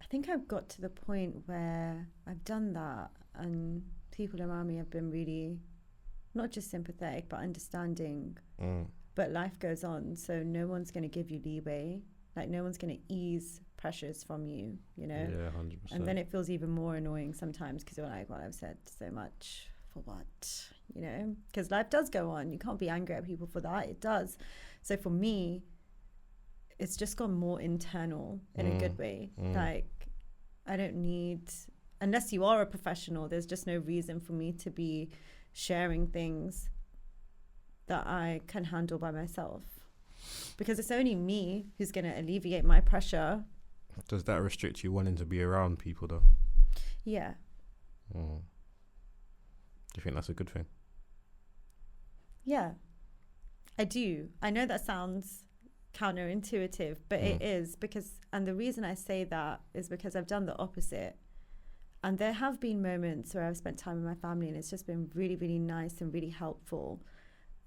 I think I've got to the point where I've done that and people around me have been really not just sympathetic but understanding. But life goes on, so no one's going to give you leeway. Like, no one's going to ease pressures from you, you know? Yeah, 100%. And then it feels even more annoying sometimes because you're like, well, I've said so much for what, you know? Because life does go on. You can't be angry at people for that. It does. So for me, it's just gone more internal in a good way. Like, I don't need, unless you are a professional, there's just no reason for me to be sharing things that I can handle by myself. Because it's only me who's going to alleviate my pressure. Does that restrict you wanting to be around people, though? Yeah. Do you think that's a good thing? Yeah, I do. I know that sounds counterintuitive, but it is because, and the reason I say that is because I've done the opposite. And there have been moments where I've spent time with my family and it's just been really, really nice and really helpful.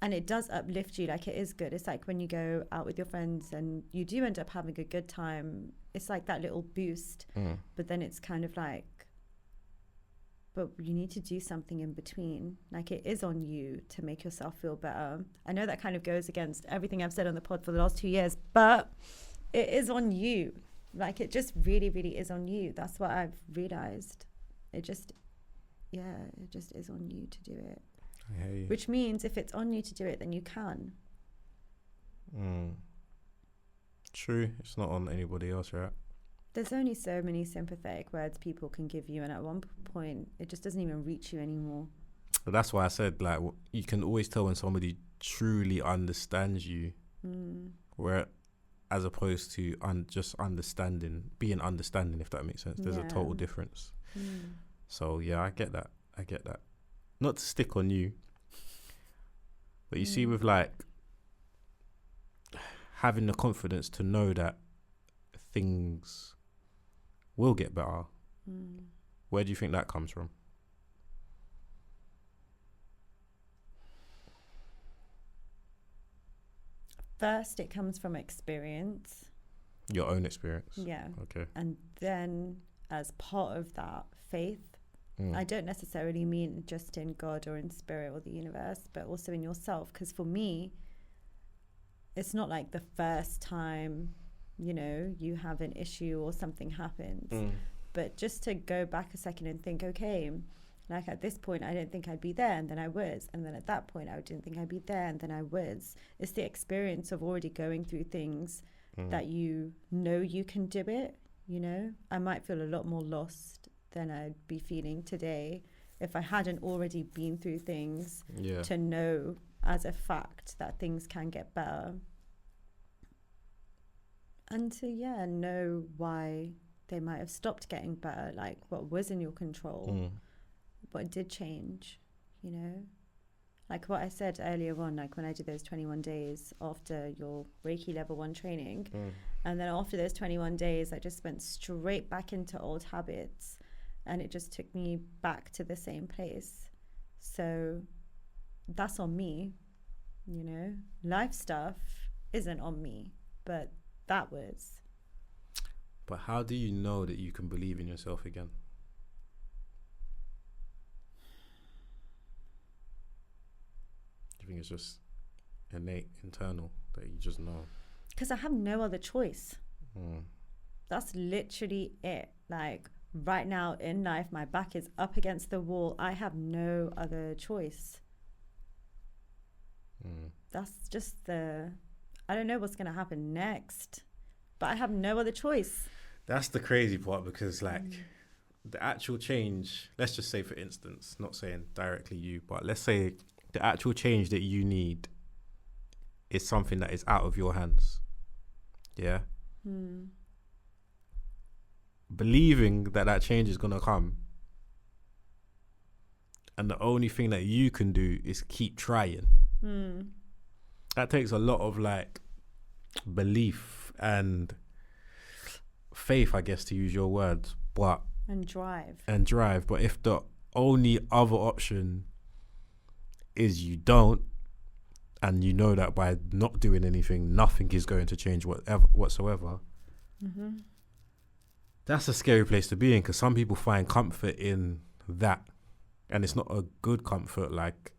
And it does uplift you. Like, it is good. It's like when you go out with your friends and you do end up having a good time, it's like that little boost. But then it's kind of like, but you need to do something in between. Like, it is on you to make yourself feel better. I know that kind of goes against everything I've said on the pod for the last 2 years, but it is on you. Like, it just really, really is on you. That's what I've realized. It just is on you to do it. I hear you. Which means if it's on you to do it, then you can. True. It's not on anybody else, right? There's only so many sympathetic words people can give you, and at one point, it just doesn't even reach you anymore. But that's why I said, like, you can always tell when somebody truly understands you, where, as opposed to just being understanding, if that makes sense. There's a total difference. So yeah, I get that. Not to stick on you, but you see, with like having the confidence to know that things will get better. Where do you think that comes from? First, it comes from experience. Your own experience? Yeah. Okay. And then, as part of that, faith. I don't necessarily mean just in God or in spirit or the universe, but also in yourself. Because for me, it's not like the first time, you know, you have an issue or something happens. But just to go back a second and think, okay, like at this point, I didn't think I'd be there, and then I was. And then at that point, I didn't think I'd be there, and then I was. It's the experience of already going through things that you know you can do it, you know. I might feel a lot more lost than I'd be feeling today if I hadn't already been through things to know as a fact that things can get better. And to, know why they might have stopped getting better, like what was in your control, what did change, you know? Like what I said earlier on, like when I did those 21 days after your Reiki level 1 training, and then after those 21 days, I just went straight back into old habits, and it just took me back to the same place. So that's on me, you know? Life stuff isn't on me, but that was. But how do you know that you can believe in yourself again? Do you think it's just innate, internal, that you just know? Because I have no other choice. That's literally it. Like right now in life, my back is up against the wall. I have no other choice. That's just I don't know what's going to happen next, but I have no other choice. That's the crazy part, because like the actual change, let's just say for instance, not saying directly you, but let's say the actual change that you need is something that is out of your hands. Yeah. Believing that change is going to come, and the only thing that you can do is keep trying. That takes a lot of like belief and faith, I guess, to use your words, but and drive. But if the only other option is you don't, and you know that by not doing anything, nothing is going to change whatsoever, that's a scary place to be in, because some people find comfort in that, and it's not a good comfort. Like,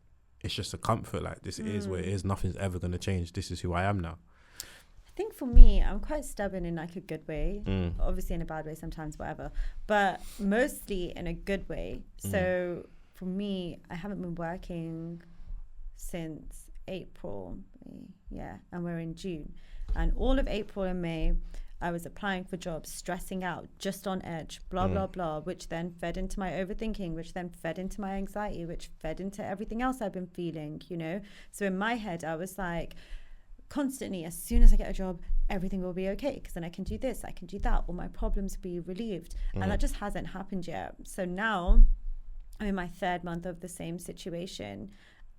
it's just a comfort, like, this is what it is, nothing's ever going to change, this is who I am now. I think for me, I'm quite stubborn in like a good way, obviously in a bad way sometimes, whatever, but mostly in a good way. So for me, I haven't been working since April, and we're in June, and all of April and May I was applying for jobs, stressing out, just on edge, blah blah blah, which then fed into my overthinking, which then fed into my anxiety, which fed into everything else I've been feeling, you know. So in my head I was like constantly, as soon as I get a job, everything will be okay, because then I can do this, I can do that, all my problems will be relieved. And that just hasn't happened yet. So now I'm in my 3rd month of the same situation,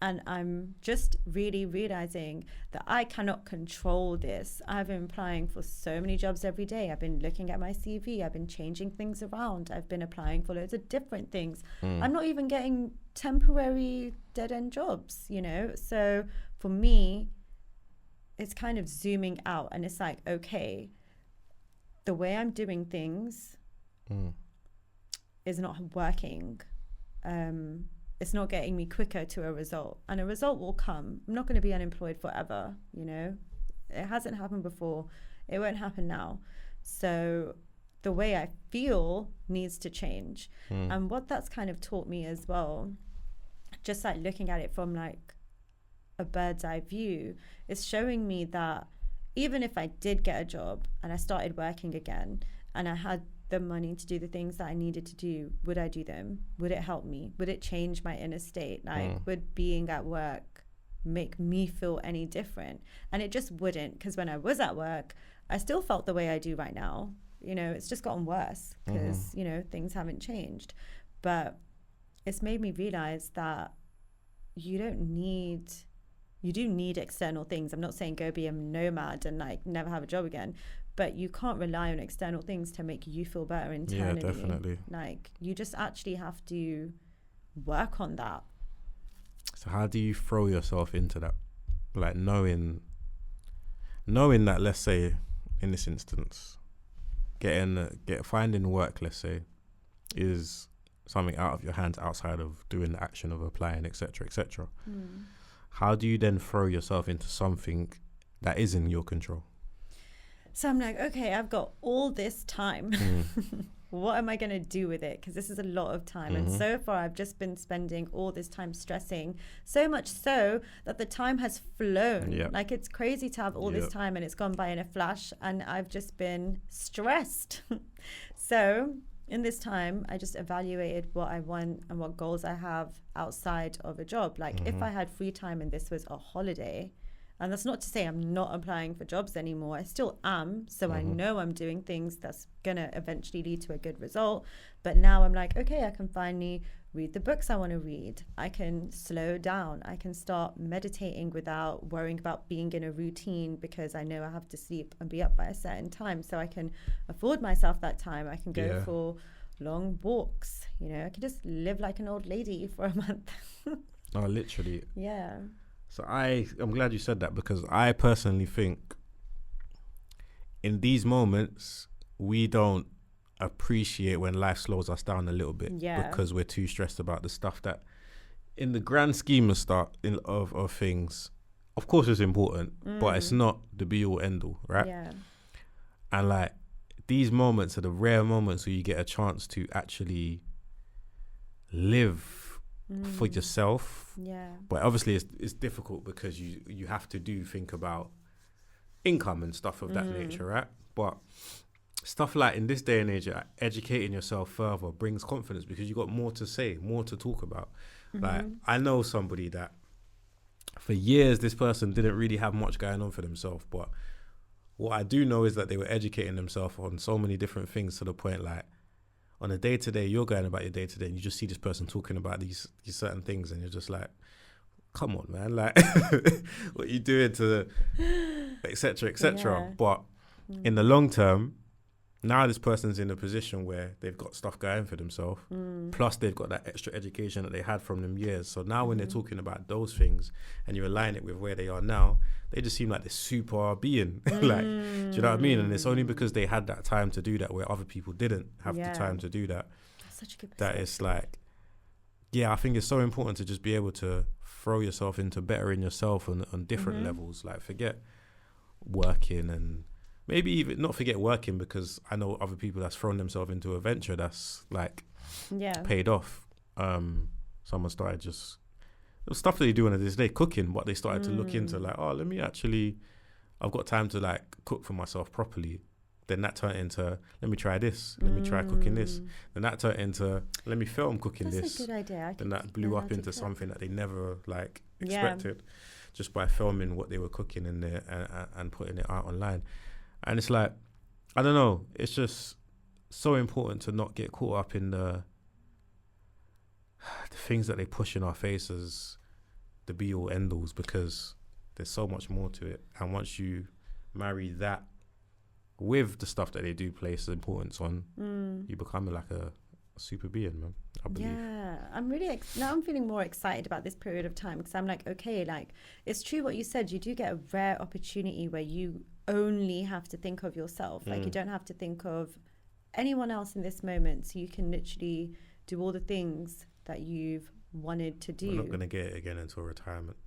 and I'm just really realizing that I cannot control this. I've been applying for so many jobs every day. I've been looking at my CV. I've been changing things around. I've been applying for loads of different things. I'm not even getting temporary dead-end jobs, you know? So for me, it's kind of zooming out, and it's like, okay, the way I'm doing things is not working. it's not getting me quicker to a result, and a result will come. I'm not going to be unemployed forever, you know. It hasn't happened before, it won't happen now. So the way I feel needs to change. And what that's kind of taught me as well, just like looking at it from like a bird's eye view, is showing me that even if I did get a job and I started working again and I had the money to do the things that I needed to do, would I do them? Would it help me? Would it change my inner state? Like, would being at work make me feel any different? And it just wouldn't, because when I was at work, I still felt the way I do right now. You know, it's just gotten worse because, you know, things haven't changed. But it's made me realize that you do need external things. I'm not saying go be a nomad and like never have a job again, but you can't rely on external things to make you feel better internally. Yeah, definitely. Like, you just actually have to work on that. So how do you throw yourself into that? Like knowing that, let's say in this instance, finding work, let's say, is something out of your hands outside of doing the action of applying, etc., etc. How do you then throw yourself into something that is in your control? So I'm like, okay, I've got all this time. What am I going to do with it? Because this is a lot of time. And so far, I've just been spending all this time stressing, so much so that the time has flown. Yep. Like, it's crazy to have all this time and it's gone by in a flash. And I've just been stressed. So in this time, I just evaluated what I want and what goals I have outside of a job. Like, if I had free time and this was a holiday, and that's not to say I'm not applying for jobs anymore. I still am. So I know I'm doing things that's going to eventually lead to a good result. But now I'm like, okay, I can finally read the books I want to read. I can slow down. I can start meditating without worrying about being in a routine, because I know I have to sleep and be up by a certain time. So I can afford myself that time. I can go for long walks. You know, I can just live like an old lady for a month. No, literally. Yeah. So I'm glad you said that, because I personally think in these moments we don't appreciate when life slows us down a little bit, because we're too stressed about the stuff that, in the grand scheme of things, of course it's important, but it's not the be all end all, right? Yeah. And like, these moments are the rare moments where you get a chance to actually live for yourself. But obviously it's difficult, because you have to think about income and stuff of that nature, right? But stuff like, in this day and age, educating yourself further brings confidence, because you got more to say, more to talk about. Like, I know somebody that for years, this person didn't really have much going on for themselves, but what I do know is that they were educating themselves on so many different things, to the point, like, on a day-to-day, you're going about your day-to-day and you just see this person talking about these certain things, and you're just like, come on, man, like, what are you doing to, et cetera, et cetera. But in the long term, now this person's in a position where they've got stuff going for themselves, plus they've got that extra education that they had from them years. So now when they're talking about those things and you align it with where they are now, they just seem like this super being. Like, do you know what I mean? And it's only because they had that time to do that, where other people didn't have the time to do that. That's such a good that it's like, I think it's so important to just be able to throw yourself into bettering yourself on different levels. Like, forget working, and maybe even not forget working, because I know other people that's thrown themselves into a venture that's like paid off. Someone started just stuff that they do on this day, cooking, but they started to look into like, I've got time to like cook for myself properly. Then that turned into, let me try this, let me try cooking this. Then that turned into, let me film cooking this. That's a good idea. Then that blew up into something that they never like expected, just by filming what they were cooking in there and putting it out online. And it's like, I don't know, it's just so important to not get caught up in the things that they push in our faces, the be all end alls, because there's so much more to it. And once you marry that with the stuff that they do place importance on, you become like a super being, man, I believe. Yeah, I'm really now I'm feeling more excited about this period of time, because I'm like, okay, like, it's true what you said, you do get a rare opportunity where you only have to think of yourself. Like, you don't have to think of anyone else in this moment, so you can literally do all the things that you've wanted to do. We're not going to get it again until retirement.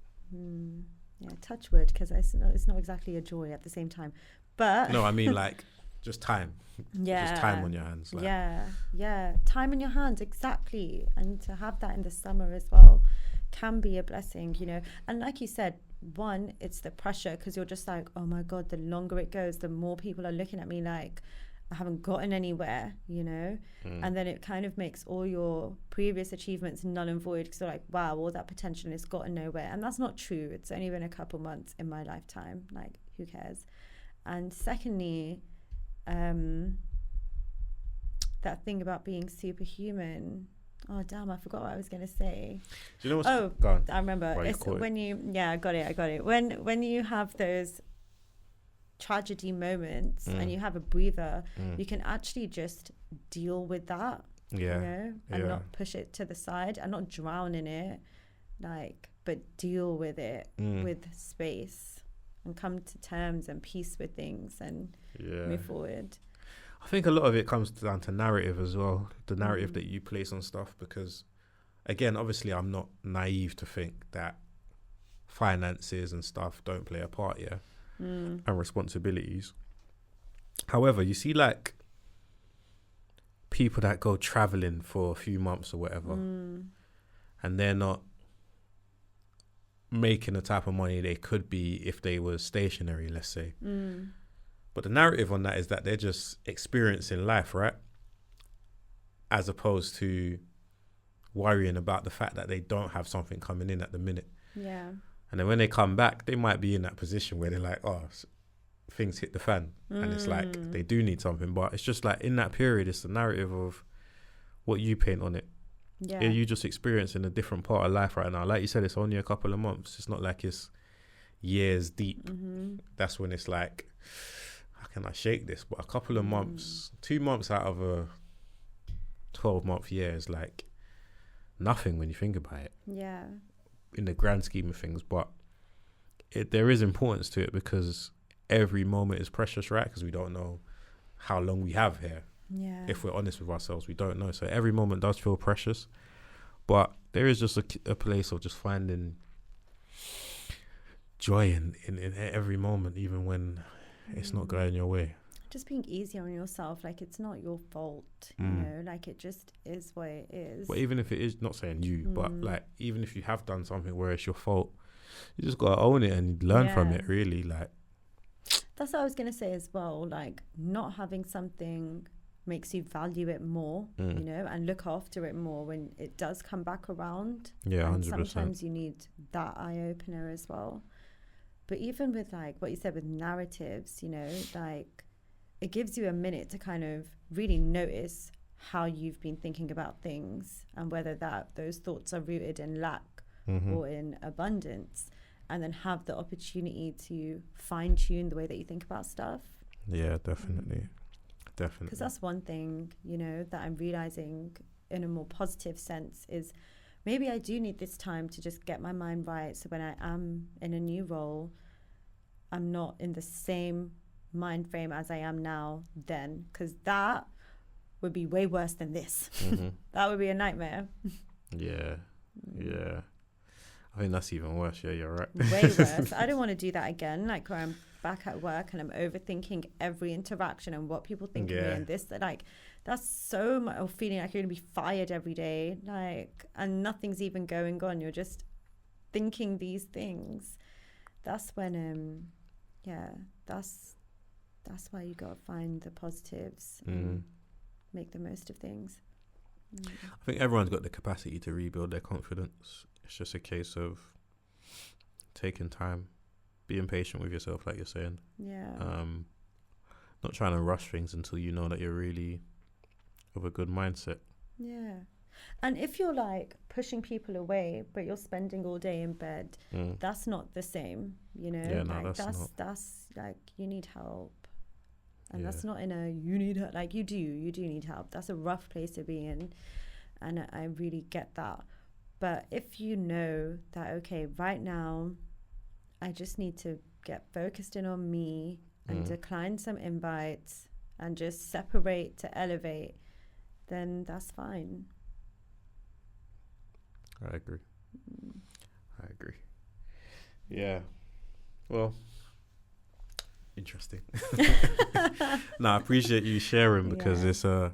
Yeah, touch wood, because it's not exactly a joy at the same time. But no, I mean like just time. Yeah, just time on your hands. Like. Yeah, time in your hands, exactly. And to have that in the summer as well can be a blessing, you know. And like you said, one, it's the pressure, because you're just like, oh my God, the longer it goes, the more people are looking at me like I haven't gotten anywhere, you know. And then it kind of makes all your previous achievements null and void, because you're like, wow, all that potential has gotten nowhere. And that's not true. It's only been a couple months in my lifetime. Like, who cares? And secondly, that thing about being superhuman. Oh damn, I forgot what I was going to say. Do you know what's go on. I remember. Well, it's when I got it. When you have those tragedy moments and you have a breather, you can actually just deal with that, you know, and not push it to the side and not drown in it, like, but deal with it with space and come to terms and peace with things and move forward. I think a lot of it comes down to narrative as well, the narrative that you place on stuff, because again, obviously I'm not naive to think that finances and stuff don't play a part, and responsibilities. However, you see like people that go traveling for a few months or whatever, and they're not making the type of money they could be if they were stationary, let's say. But the narrative on that is that they're just experiencing life, right? As opposed to worrying about the fact that they don't have something coming in at the minute. Yeah. And then when they come back, they might be in that position where they're like, oh, things hit the fan. And it's like, they do need something. But it's just like in that period, it's the narrative of what you paint on it. Yeah. You just experiencing a different part of life right now. Like you said, it's only a couple of months. It's not like it's years deep. That's when it's like, how can I shake this? But a couple of months, 2 months out of a 12-month year is like nothing when you think about it. Yeah. In the grand scheme of things, but there is importance to it, because every moment is precious, right? Because we don't know how long we have here. Yeah. If we're honest with ourselves, we don't know. So every moment does feel precious, but there is just a place of just finding joy in every moment, even when it's not going your way. Just being easy on yourself, like it's not your fault, you know, like it just is what it is. But even if it is, not saying you, but like even if you have done something where it's your fault, you just gotta own it and learn from it, really. Like that's what I was gonna say as well. Like not having something makes you value it more, you know, and look after it more when it does come back around. Yeah, and 100%. Sometimes you need that eye opener as well. But even with like what you said with narratives, you know, like it gives you a minute to kind of really notice how you've been thinking about things and whether those thoughts are rooted in lack or in abundance, and then have the opportunity to fine tune the way that you think about stuff. Yeah, definitely. Because that's one thing, you know, that I'm realizing in a more positive sense is maybe I do need this time to just get my mind right, so when I am in a new role, I'm not in the same mind frame as I am now then, because that would be way worse than this. That would be a nightmare. Yeah. I think that's even worse. Yeah, you're right. Way worse. I don't want to do that again, like where I'm back at work and I'm overthinking every interaction and what people think of me and this, like that's so much, or feeling like you're gonna be fired every day, like, and nothing's even going on, you're just thinking these things. That's when that's why you gotta find the positives and make the most of things. I think everyone's got the capacity to rebuild their confidence. It's just a case of taking time, being patient with yourself, like you're saying. Yeah. Not trying to rush things until you know that you're really of a good mindset. Yeah. And if you're like pushing people away, but you're spending all day in bed, that's not the same, you know? Yeah, no, like that's like you need help. And that's not in a you need help, like you do need help. That's a rough place to be in. And I really get that. But if you know that, okay, right now, I just need to get focused in on me and decline some invites and just separate to elevate, then that's fine. I agree. I agree. Yeah. Well, interesting. No, I appreciate you sharing because it's a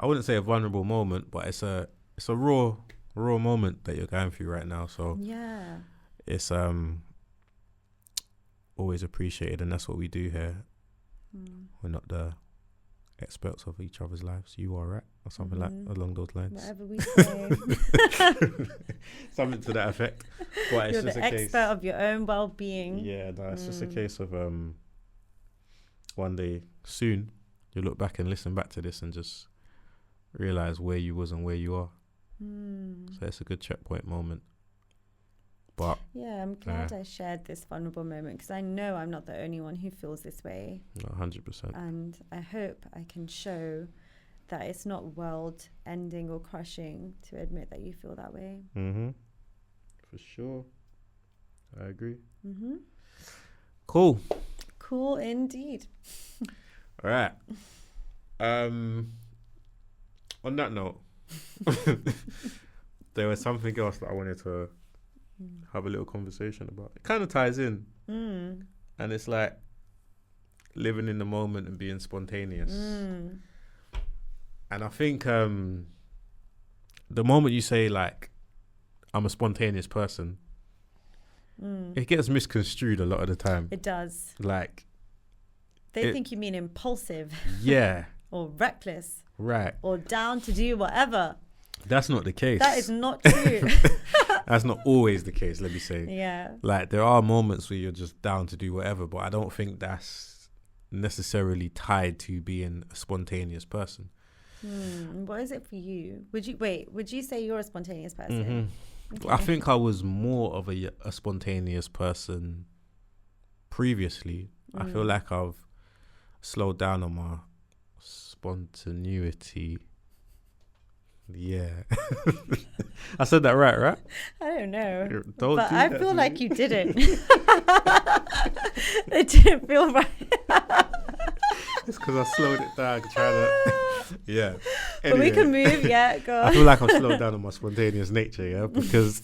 I wouldn't say a vulnerable moment, but it's a raw moment that you're going through right now. So yeah, it's always appreciated, and that's what we do here. We're not the experts of each other's lives. You are, right? Or something like along those lines. Whatever we say. Something to that effect. But You're it's just the a expert case of your own well-being. Yeah, no, it's just a case of one day soon you'll look back and listen back to this and just realize where you was and where you are. So it's a good checkpoint moment. But yeah, I'm glad I shared this vulnerable moment because I know I'm not the only one who feels this way. 100%. And I hope I can show that it's not world ending or crushing to admit that you feel that way. For sure. I agree. Cool indeed. All right. On that note, there was something else that I wanted to have a little conversation about. It kind of ties in, and it's like living in the moment and being spontaneous. And I think the moment you say like I'm a spontaneous person, it gets misconstrued a lot of the time. It does. Like they think you mean impulsive. Yeah. Or reckless. Right. Or down to do whatever. That's not the case. That is not true. That's not always the case, let me say. Yeah. Like there are moments where you're just down to do whatever, but I don't think that's necessarily tied to being a spontaneous person. What is it for you? Would you say you're a spontaneous person? Okay. I think I was more of a spontaneous person previously. I feel like I've slowed down on my spontaneity. Yeah. I said that right? I don't know. But I feel like you didn't. It didn't feel right. It's because I slowed it down trying to... Yeah. Anyway. But we can move, yeah, go on. I feel like I've slowed down on my spontaneous nature, yeah, because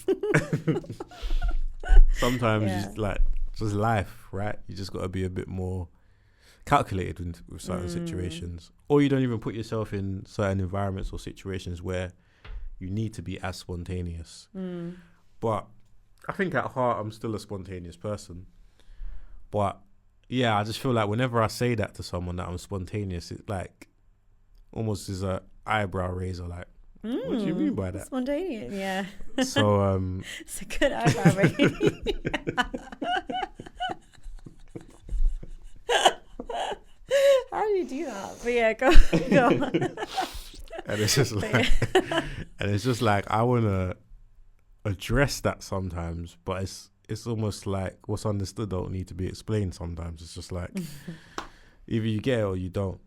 sometimes just life, right? You just got to be a bit more calculated with certain situations, or you don't even put yourself in certain environments or situations where you need to be as spontaneous. But I think at heart I'm still a spontaneous person. But yeah, I just feel like whenever I say that to someone that I'm spontaneous, it like almost is a eyebrow raiser. Like, what do you mean by that? Spontaneous, yeah. So it's a good eyebrow raiser. How do you do that? But yeah, go on. And it's just like, I want to address that sometimes, but it's almost like what's understood don't need to be explained sometimes. It's just like either you get it or you don't.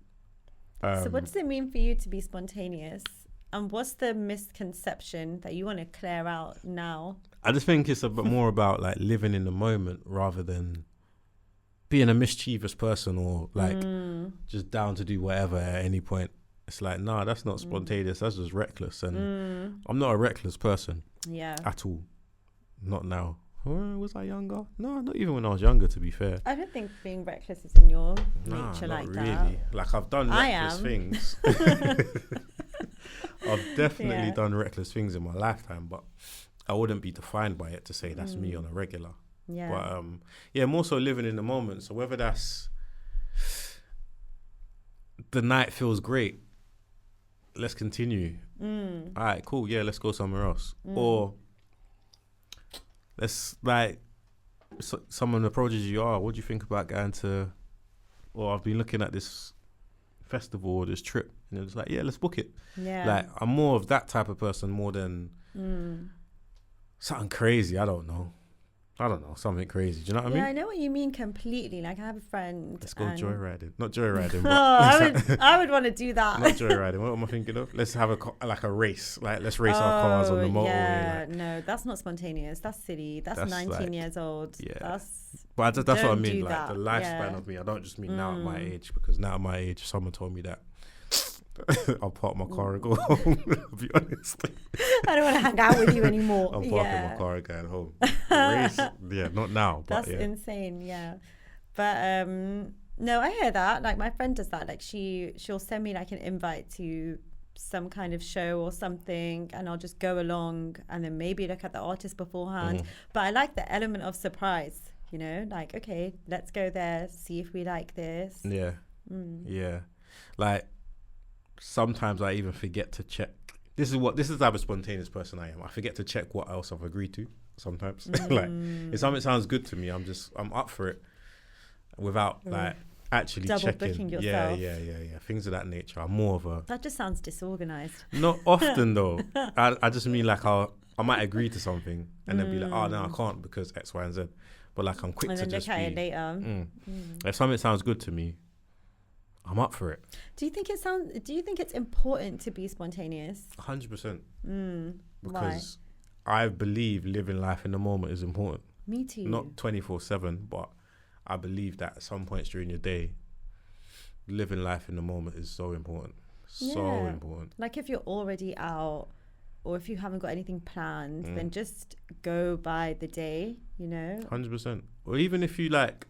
So what does it mean for you to be spontaneous? And what's the misconception that you want to clear out now? I just think it's a bit more about like living in the moment rather than being a mischievous person or like just down to do whatever at any point. It's like, nah, that's not spontaneous. That's just reckless. And I'm not a reckless person. Yeah. At all. Not now. Was I younger? No, not even when I was younger, to be fair. I don't think being reckless is in your nature like really. that. Like I've done reckless things. I've definitely done reckless things in my lifetime, but I wouldn't be defined by it to say that's me on a regular. Yeah. But more so living in the moment. So whether that's the night feels great, let's continue. All right, cool. Yeah, let's go somewhere else. Or let's like someone approaches you. What do you think about going to? Or I've been looking at this festival or this trip, and it's like, yeah, let's book it. Yeah. Like I'm more of that type of person more than something crazy. I don't know, something crazy. Do you know what I mean? Yeah, I know what you mean completely. Like I have a friend. Let's go joyriding. Not joyriding. But I would want to do that. Not joyriding. What am I thinking of? Let's have a race. Like let's race our cars on the motorway. Yeah, no, that's not spontaneous. That's silly. That's 19 like, years old. Yeah. But that's what I mean. Like the lifespan of me. I don't just mean now at my age, because now at my age, if someone told me that I'll park my car and go home. I'll be honest. I don't want to hang out with you anymore. I'm parking my car and going home. Yeah, not now. But That's insane. Yeah, but no, I hear that. Like my friend does that. Like she'll send me like an invite to some kind of show or something, and I'll just go along and then maybe look at the artist beforehand. But I like the element of surprise. You know, like okay, let's go there, see if we like this. Yeah, yeah. Like sometimes I even forget to check. This is the type of spontaneous person I am. I forget to check what else I've agreed to sometimes. Like if something sounds good to me, I'm up for it without like actually double checking. booking yourself. Yeah. Things of that nature. I'm more of a. That just sounds disorganized. Not often though. I just mean like I might agree to something and then be like, oh no, I can't because X, Y, and Z. But like I'm quick and to then just look at be. it later. If something sounds good to me, I'm up for it. Do you think it's important to be spontaneous? 100%. Because why? I believe living life in the moment is important. Me too. Not 24/7, but I believe that at some points during your day, living life in the moment is so important. So important. Like if you're already out or if you haven't got anything planned, then just go by the day, you know? 100%. Or even if you like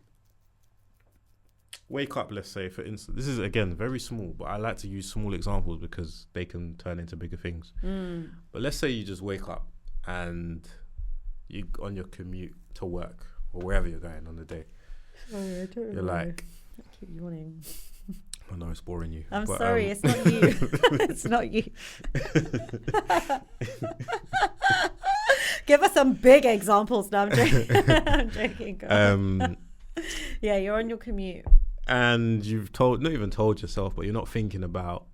wake up, let's say, for instance, this is again very small, but I like to use small examples because they can turn into bigger things. But let's say you just wake up and you on your commute to work or wherever you're going on the day. You're like, I keep yawning. I know it's boring you. I'm sorry, it's not you. It's not you. Give us some big examples. No, I'm joking. I'm joking. Yeah, you're on your commute. And you've not even told yourself, but you're not thinking about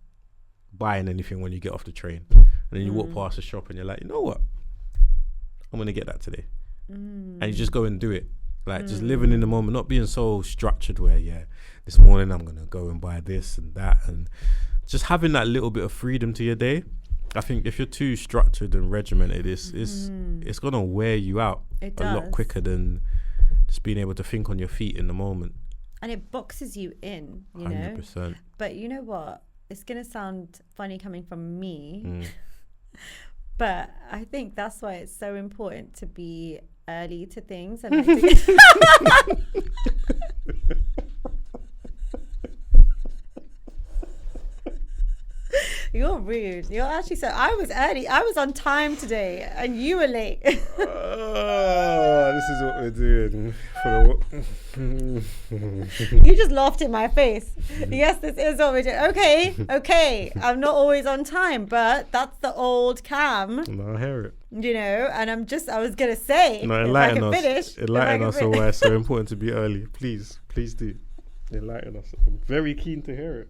buying anything when you get off the train. And then you walk past the shop and you're like, you know what? I'm going to get that today. And you just go and do it. Like just living in the moment, not being so structured where, this morning I'm going to go and buy this and that. And just having that little bit of freedom to your day. I think if you're too structured and regimented, it's going to wear you out a lot quicker than just being able to think on your feet in the moment. And it boxes you in, you 100%. know. But you know what? It's going to sound funny coming from me. But I think that's why it's so important to be early to things. And You're rude. You're actually I was early. I was on time today and you were late. This is what we're doing. You just laughed in my face. Yes, this is what we're doing. Okay. I'm not always on time, but that's the old Kam. No, I hear it. You know, and I was going to say, no, enlighten us. Enlighten us on why it's so important to be early. Please do. Enlighten us. I'm very keen to hear it.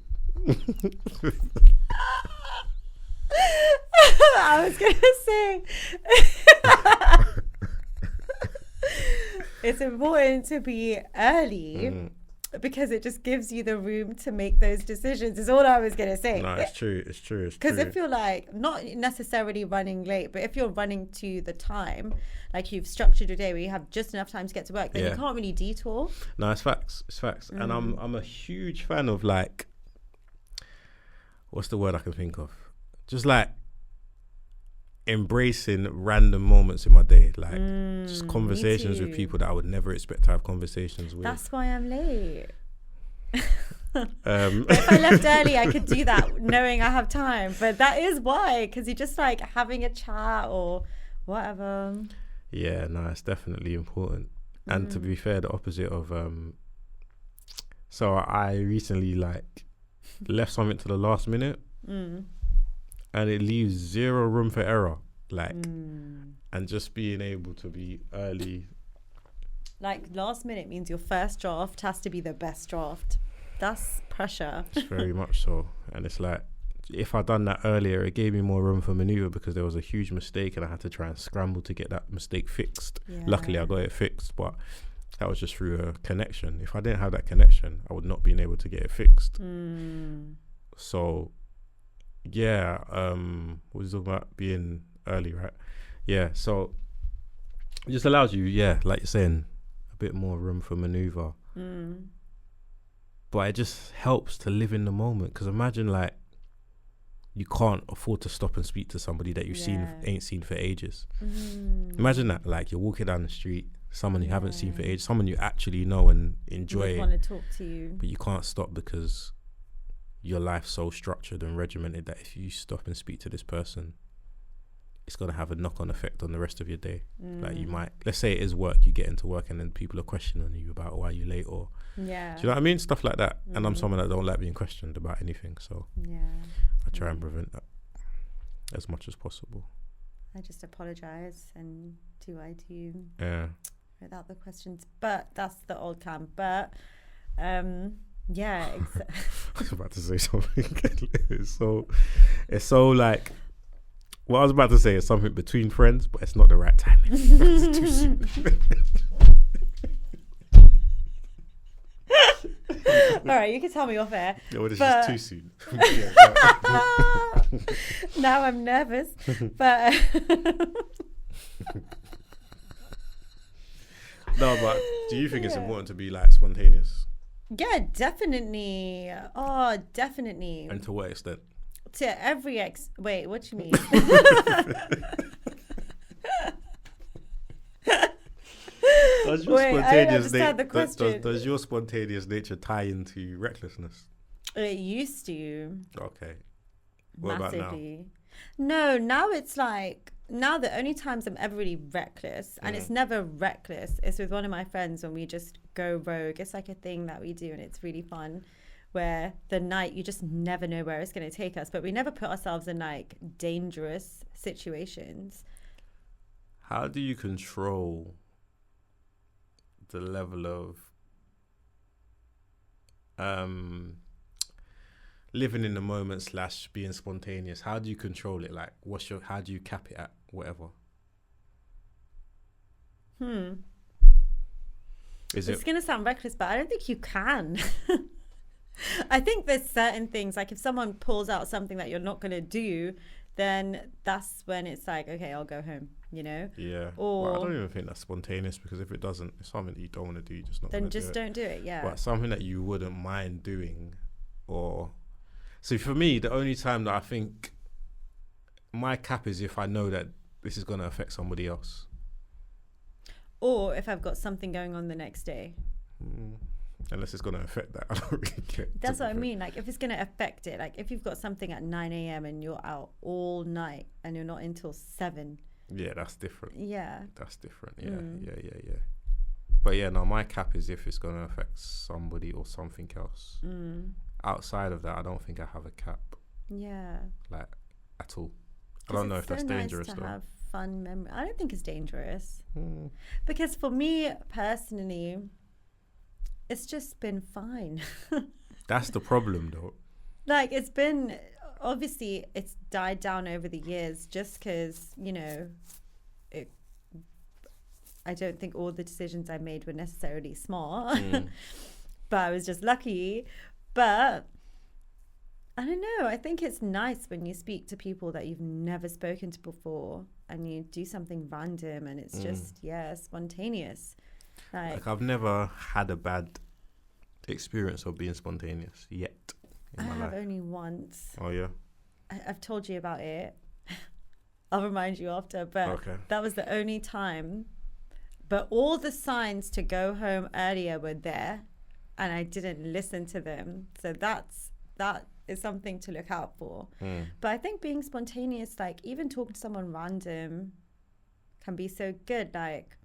I was going to say it's important to be early because it just gives you the room to make those decisions is all I was going to say. No, it's true. Because if you're like not necessarily running late, but if you're running to the time, like you've structured your day where you have just enough time to get to work, then you can't really detour. No, it's facts. And I'm a huge fan of like, what's the word I can think of? Just like embracing random moments in my day, like just conversations with people that I would never expect to have conversations with. That's why I'm late. If I left early, I could do that knowing I have time. But that is why, because you're just like having a chat or whatever. Yeah, no, it's definitely important. And to be fair, the opposite of so I recently like left something to the last minute. And it leaves zero room for error, like, and just being able to be early. Like last minute means your first draft has to be the best draft. That's pressure. It's very much so. And it's like, if I'd done that earlier, it gave me more room for maneuver because there was a huge mistake and I had to try and scramble to get that mistake fixed. Yeah. Luckily, I got it fixed, but that was just through a connection. If I didn't have that connection, I would not been able to get it fixed. So... yeah, what was talking about being early, right? Yeah, so it just allows you, like you're saying, a bit more room for maneuver. But it just helps to live in the moment because imagine like you can't afford to stop and speak to somebody that you've ain't seen for ages. Imagine that, like you're walking down the street, someone you haven't seen for ages, someone you actually know and enjoy, want to talk to you, but you can't stop because your life's so structured and regimented that if you stop and speak to this person, it's going to have a knock-on effect on the rest of your day. Like you might, let's say it is work, you get into work and then people are questioning you about why you're late, or do you know what I mean, stuff like that. And I'm someone that don't like being questioned about anything, so I try and prevent that as much as possible. I just apologize and do I do without the questions, but that's the old Kam. But I was about to say something. it's so like, what I was about to say is something between friends, but it's not the right timing. It's too soon. All right, you can tell me off air. Yeah, well, it's just too soon. Now I'm nervous, but no, but do you think it's important to be like spontaneous? Yeah, definitely. Oh, definitely. And to what extent? To every wait, what do you mean? Does your spontaneous nature tie into recklessness? It used to. Okay. What massively. About now? No, now it's like, now the only times I'm ever really reckless, and it's never reckless, it's with one of my friends when we just go rogue. It's like a thing that we do and it's really fun, where the night, you just never know where it's going to take us, but we never put ourselves in like dangerous situations. How do you control the level of living in the moment / being spontaneous? How do you control it? Like, how do you cap it at whatever? It's going to sound reckless, but I don't think you can. I think there's certain things, like if someone pulls out something that you're not going to do, then that's when it's like, okay, I'll go home, you know? Yeah. Or I don't even think that's spontaneous, because if it doesn't, it's something that you don't want to do, you're just not going to do it. Then just don't do it, yeah. But something that you wouldn't mind doing, or... So for me, the only time that I think my cap is if I know that this is going to affect somebody else. Or if I've got something going on the next day. Unless it's going to affect that, I don't really care. That's what I mean. Like, if it's going to affect it, like if you've got something at 9 a.m. and you're out all night and you're not until 7. Yeah, that's different. Yeah. That's different. Yeah. But yeah, no, my cap is if it's going to affect somebody or something else. Outside of that, I don't think I have a cap. Yeah. Like, at all. I don't know if that's dangerous though. Have fun memory. I don't think it's dangerous. Because for me personally, it's just been fine. That's the problem though. Like, it's been, obviously it's died down over the years just because, you know, I don't think all the decisions I made were necessarily smart. But I was just lucky. But I don't know, I think it's nice when you speak to people that you've never spoken to before and you do something random and it's just, spontaneous. Like I've never had a bad experience of being spontaneous yet in my life. I have only once. Oh, yeah? I've told you about it. I'll remind you after, but that was the only time. But all the signs to go home earlier were there. And I didn't listen to them. So that is something to look out for. But I think being spontaneous, like even talking to someone random can be so good. Like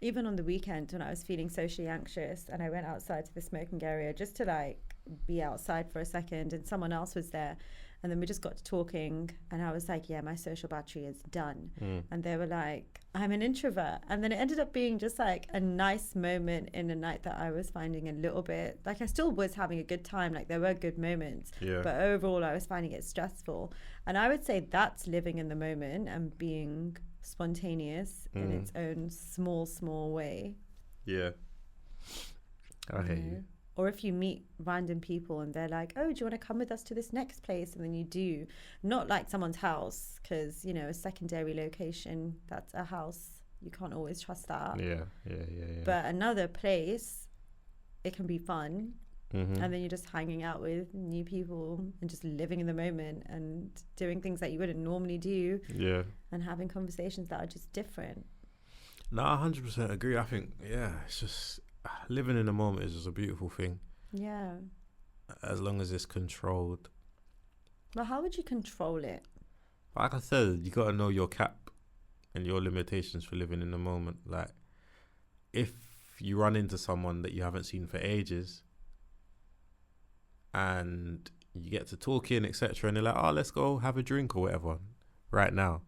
even on the weekend when I was feeling socially anxious and I went outside to the smoking area just to like be outside for a second, and someone else was there. And then we just got to talking and I was like, yeah, my social battery is done. And they were like, I'm an introvert. And then it ended up being just like a nice moment in a night that I was finding a little bit, like I still was having a good time. Like there were good moments, but overall I was finding it stressful. And I would say that's living in the moment and being spontaneous in its own small way. Yeah. I hear you. Or if you meet random people and they're like, oh, do you want to come with us to this next place? And then you do. Not like someone's house, because, you know, a secondary location, that's a house. You can't always trust that. Yeah. But another place, it can be fun. Mm-hmm. And then you're just hanging out with new people and just living in the moment and doing things that you wouldn't normally do. Yeah. And having conversations that are just different. No, I 100% agree. I think, it's just living in the moment is just a beautiful thing. Yeah. As long as it's controlled. Well, how would you control it? Like I said, you got to know your cap and your limitations for living in the moment. Like, if you run into someone that you haven't seen for ages and you get to talking, etc., and they're like, oh, let's go have a drink or whatever right now.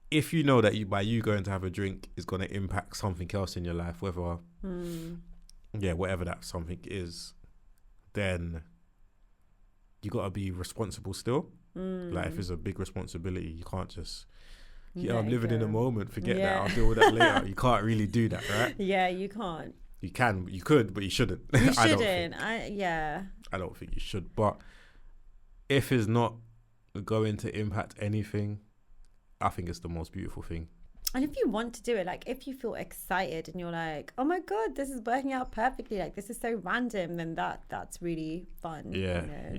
If you know that by you going to have a drink is going to impact something else in your life, whether, whatever that something is, then you got to be responsible still. Like, if it's a big responsibility, you can't just, I'm living in the moment, forget that, I'll deal with that later. You can't really do that, right? Yeah, you can't. You could, but you shouldn't. You shouldn't. I don't think you should. But if it's not going to impact anything, I think it's the most beautiful thing. And if you want to do it, like if you feel excited and you're like, oh my God, this is working out perfectly, like this is so random, then that's really fun. Yeah, you know?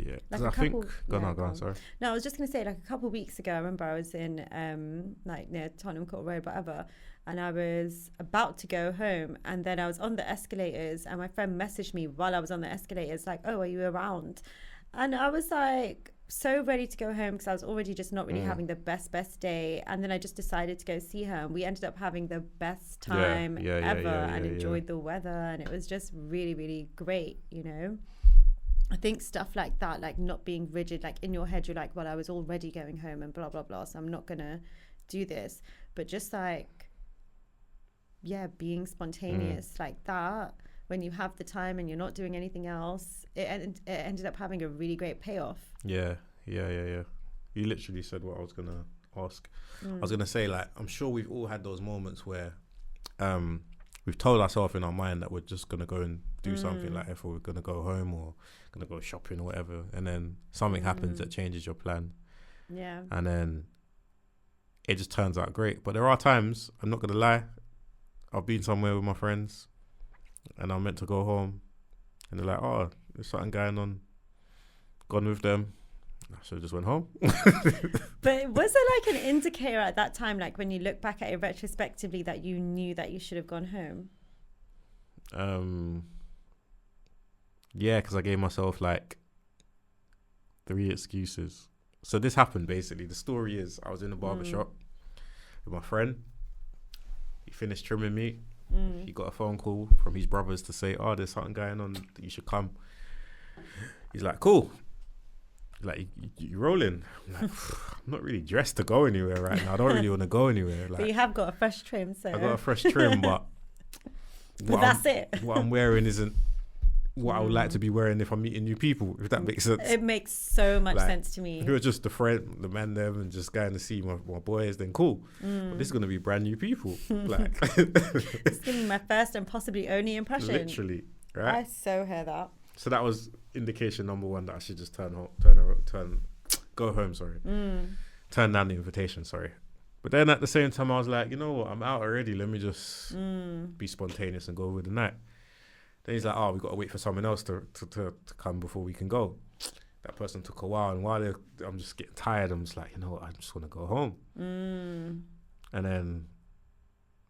yeah. Like Go on, sorry. No, I was just going to say, like a couple of weeks ago, I remember I was in like near Tottenham Court Road, whatever, and I was about to go home, and then I was on the escalators, and my friend messaged me while I was on the escalators, like, oh, are you around? And I was like, so ready to go home because I was already just not really having the best day, and then I just decided to go see her, and we ended up having the best time ever and enjoyed the weather, and it was just really, really great, you know. I think stuff like that, like not being rigid, like in your head you're like, well, I was already going home and blah blah blah, so I'm not gonna do this, but just like being spontaneous like that when you have the time and you're not doing anything else, it ended up having a really great payoff. Yeah. You literally said what I was going to ask. I was going to say, like, I'm sure we've all had those moments where we've told ourselves in our mind that we're just going to go and do something, like if we're going to go home or going to go shopping or whatever, and then something happens that changes your plan. Yeah. And then it just turns out great. But there are times, I'm not going to lie, I've been somewhere with my friends and I'm meant to go home, and they're like, oh, there's something going on. Gone with them. I should have just went home. But was there like an indicator at that time, like when you look back at it retrospectively, that you knew that you should have gone home? Yeah, because I gave myself like 3 excuses. So this happened basically. The story is, I was in the barbershop with my friend. He finished trimming me. He got a phone call from his brothers to say, oh, there's something going on, you should come. He's like, cool. Like, you rolling? I'm like, I'm not really dressed to go anywhere right now. I don't really want to go anywhere. Like, but you have got a fresh trim, so. I got a fresh trim, but that's it. What I'm wearing isn't what I would like to be wearing if I'm meeting new people, if that makes sense. It makes so much sense to me. If it was just the man them and just going to see my boys, then cool. But this is going to be brand new people. Like, it's going to be my first and possibly only impression. Literally, right? I so hear that. So that was indication number one that I should just go home, sorry. Turn down the invitation, sorry. But then at the same time, I was like, you know what? I'm out already. Let me just be spontaneous and go with the night. Then he's like, oh, we've got to wait for someone else to come before we can go. That person took a while, and while I'm just getting tired, I'm just like, you know what? I just want to go home. And then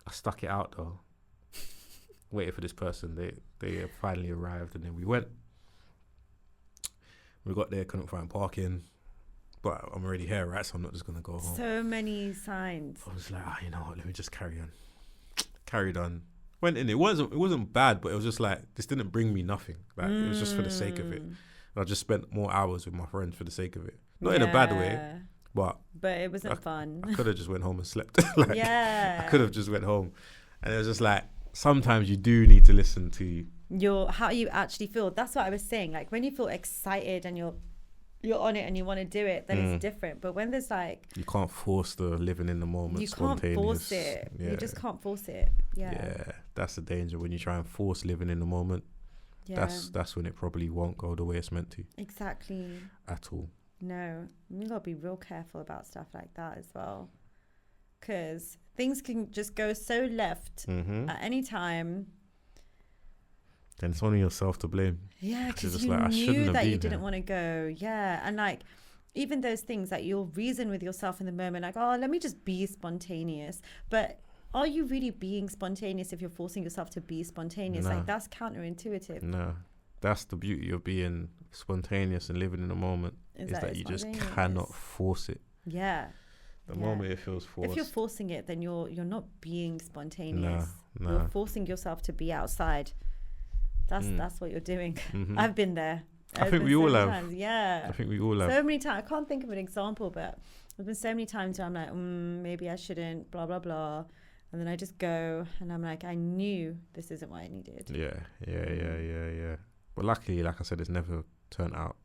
I stuck it out though. Waited for this person. They finally arrived, and then we went. We got there, couldn't find parking, but I'm already here, right? So I'm not just gonna go home. So many signs. I was like, you know what? Let me just carry on. Carried on. Went in. It wasn't bad, but it was just like, this didn't bring me nothing. Like, it was just for the sake of it. And I just spent more hours with my friends for the sake of it. Not in a bad way, but it wasn't fun. I could have just went home and slept. I could have just went home, and it was just like, sometimes you do need to listen to how you actually feel. That's what I was saying. Like when you feel excited and you're on it and you want to do it, then it's different. But when there's like, you can't force the living in the moment. You can't force it. Yeah. You just can't force it. Yeah, that's the danger when you try and force living in the moment. That's when it probably won't go the way it's meant to. Exactly. At all. No, you gotta be real careful about stuff like that as well, because things can just go so left at any time. then it's only yourself to blame. Yeah, because just you like, I shouldn't knew have that you been didn't here. want to go. Yeah, and like even those things that you'll reason with yourself in the moment, like, oh, let me just be spontaneous. But are you really being spontaneous if you're forcing yourself to be spontaneous? Nah. Like that's counterintuitive. No, that's the beauty of being spontaneous and living in the moment, Is is that that it's you just spontaneous? cannot force it. Yeah. The Yeah. moment it feels forced. If you're forcing it, then you're not being spontaneous. Nah. You're forcing yourself to be outside. That's what you're doing. Mhm. I've been there. I think There's we so all many have. times. Yeah. I think we all have. So many times. I can't think of an example, but there's been so many times where I'm like, maybe I shouldn't, blah, blah, blah. And then I just go and I'm like, I knew this isn't what I needed. Yeah. But luckily, like I said, it's never turned out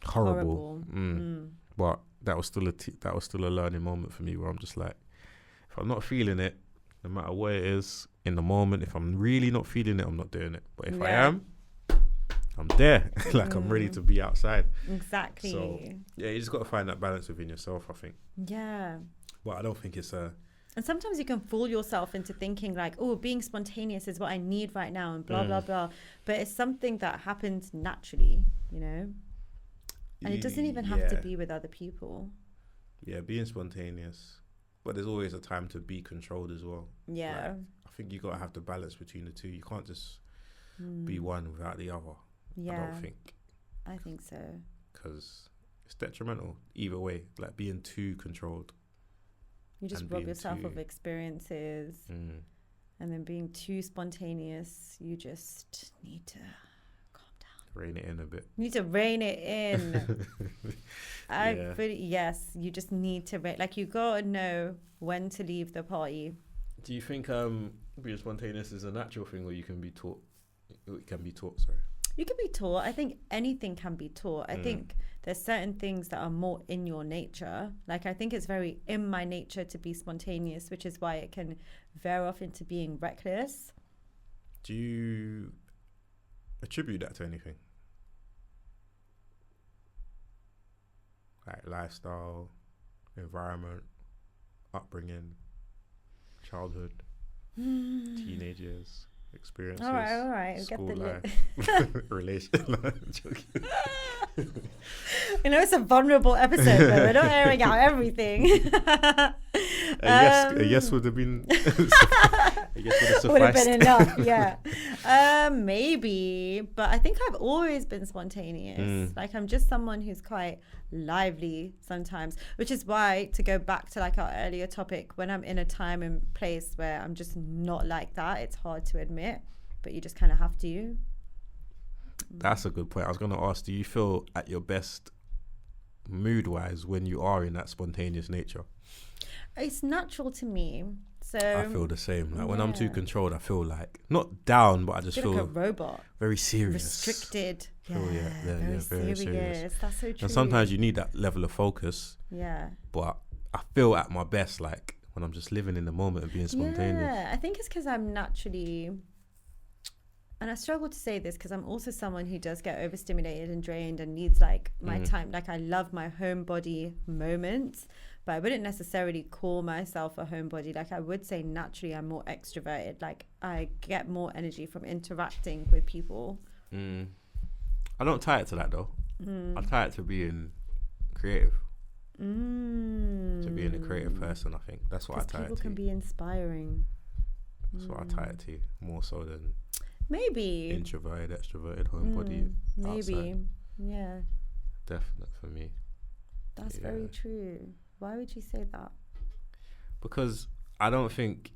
horrible. But that was still a learning moment for me, where I'm just like, if I'm not feeling it, no matter what it is in the moment, if I'm really not feeling it, I'm not doing it. But if I am, I'm there. Like I'm ready to be outside. Exactly. So yeah, you just got to find that balance within yourself, I think. Yeah. But I don't think it's a... And sometimes you can fool yourself into thinking like, oh, being spontaneous is what I need right now and blah, blah, blah. But it's something that happens naturally, you know? And it doesn't even have to be with other people. Yeah, being spontaneous. But there's always a time to be controlled as well. Yeah. Like, I think you got to have the balance between the two. You can't just be one without the other. Yeah. I don't think. I think so. Because it's detrimental either way. Like being too controlled. You just and rob being yourself too... of experiences. And then being too spontaneous, you just need to calm down. Rein it in a bit. You need to rein it in. Yes, you just need to like you gotta know when to leave the party. Do you think being spontaneous is a natural thing, or you can be taught? It can be taught. Sorry. You can be taught. I think anything can be taught. I think there's certain things that are more in your nature. Like I think it's very in my nature to be spontaneous, which is why it can veer off into being reckless. Do you attribute that to anything? Like lifestyle, environment, upbringing, childhood, teenage years, experiences, all right. school Get the life, relationship. Joking. You know, it's a vulnerable episode, though. We're not airing out everything. A yes would have been. Would have been enough, yeah. Maybe, but I think I've always been spontaneous. Like I'm just someone who's quite lively sometimes, which is why, to go back to like our earlier topic, when I'm in a time and place where I'm just not like that, it's hard to admit, but you just kind of have to. That's a good point. I was going to ask, do you feel at your best mood-wise when you are in that spontaneous nature? It's natural to me. So I feel the same. Like when I'm too controlled, I feel like not down, but I just feel like a robot, very serious, restricted. Very serious. That's so true. And sometimes you need that level of focus. Yeah. But I feel at my best like when I'm just living in the moment and being spontaneous. Yeah, I think it's because I'm naturally, and I struggle to say this because I'm also someone who does get overstimulated and drained and needs like my time. Like I love my homebody moments, but I wouldn't necessarily call myself a homebody. Like I would say naturally I'm more extroverted. Like I get more energy from interacting with people. I don't tie it to that though. I tie it to being creative. To being a creative person, I think. That's what I tie it to. People can be inspiring. That's what I tie it to, more so than maybe introverted, extroverted, homebody. Maybe. Outside. Yeah. Definite for me. That's very true. Why would you say that? Because I don't think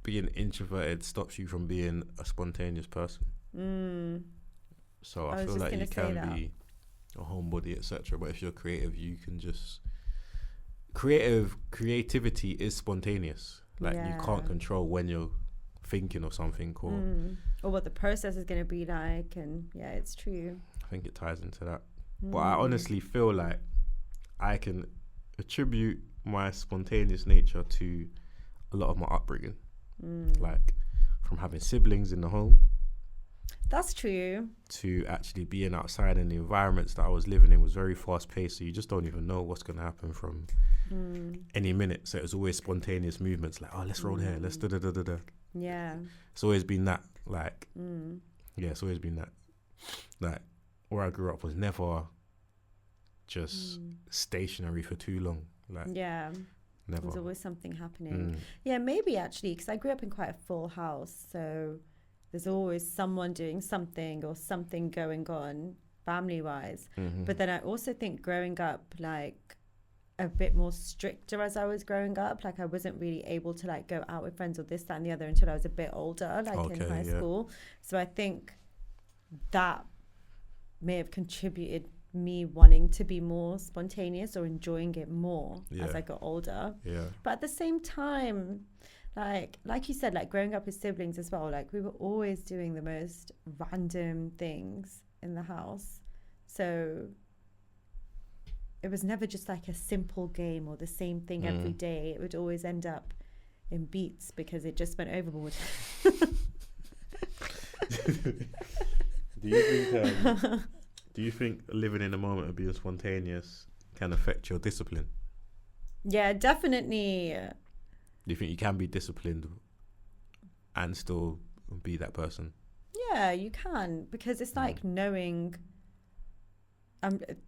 being introverted stops you from being a spontaneous person. So I feel like you can be a homebody, etc. But if you're creative, you can just creativity is spontaneous. Like you can't control when you're thinking of something or what the process is going to be like, and it's true. I think it ties into that. But I honestly feel like I can attribute my spontaneous nature to a lot of my upbringing, like from having siblings in the home. That's true. To actually being outside, and the environments that I was living in was very fast paced, so you just don't even know what's going to happen from any minute. So it was always spontaneous movements, like, oh, let's roll here, let's da da da da da. Yeah. It's always been that, like, yeah, it's always been that. Like, where I grew up was never just stationary for too long. Like, yeah. never. There's always something happening. Yeah, maybe actually, because I grew up in quite a full house. So there's always someone doing something or something going on family-wise. But then I also think growing up, like, a bit more stricter as I was growing up. Like, I wasn't really able to, like, go out with friends or this, that, and the other until I was a bit older, like in high school. So I think that may have contributed me wanting to be more spontaneous or enjoying it more as I got older. Yeah. But at the same time, like you said, like growing up with siblings as well, like we were always doing the most random things in the house. So it was never just like a simple game or the same thing every day. It would always end up in beats because it just went overboard. Do you think living in the moment and being spontaneous can affect your discipline? Yeah, definitely. Do you think you can be disciplined and still be that person? Yeah, you can, because it's like knowing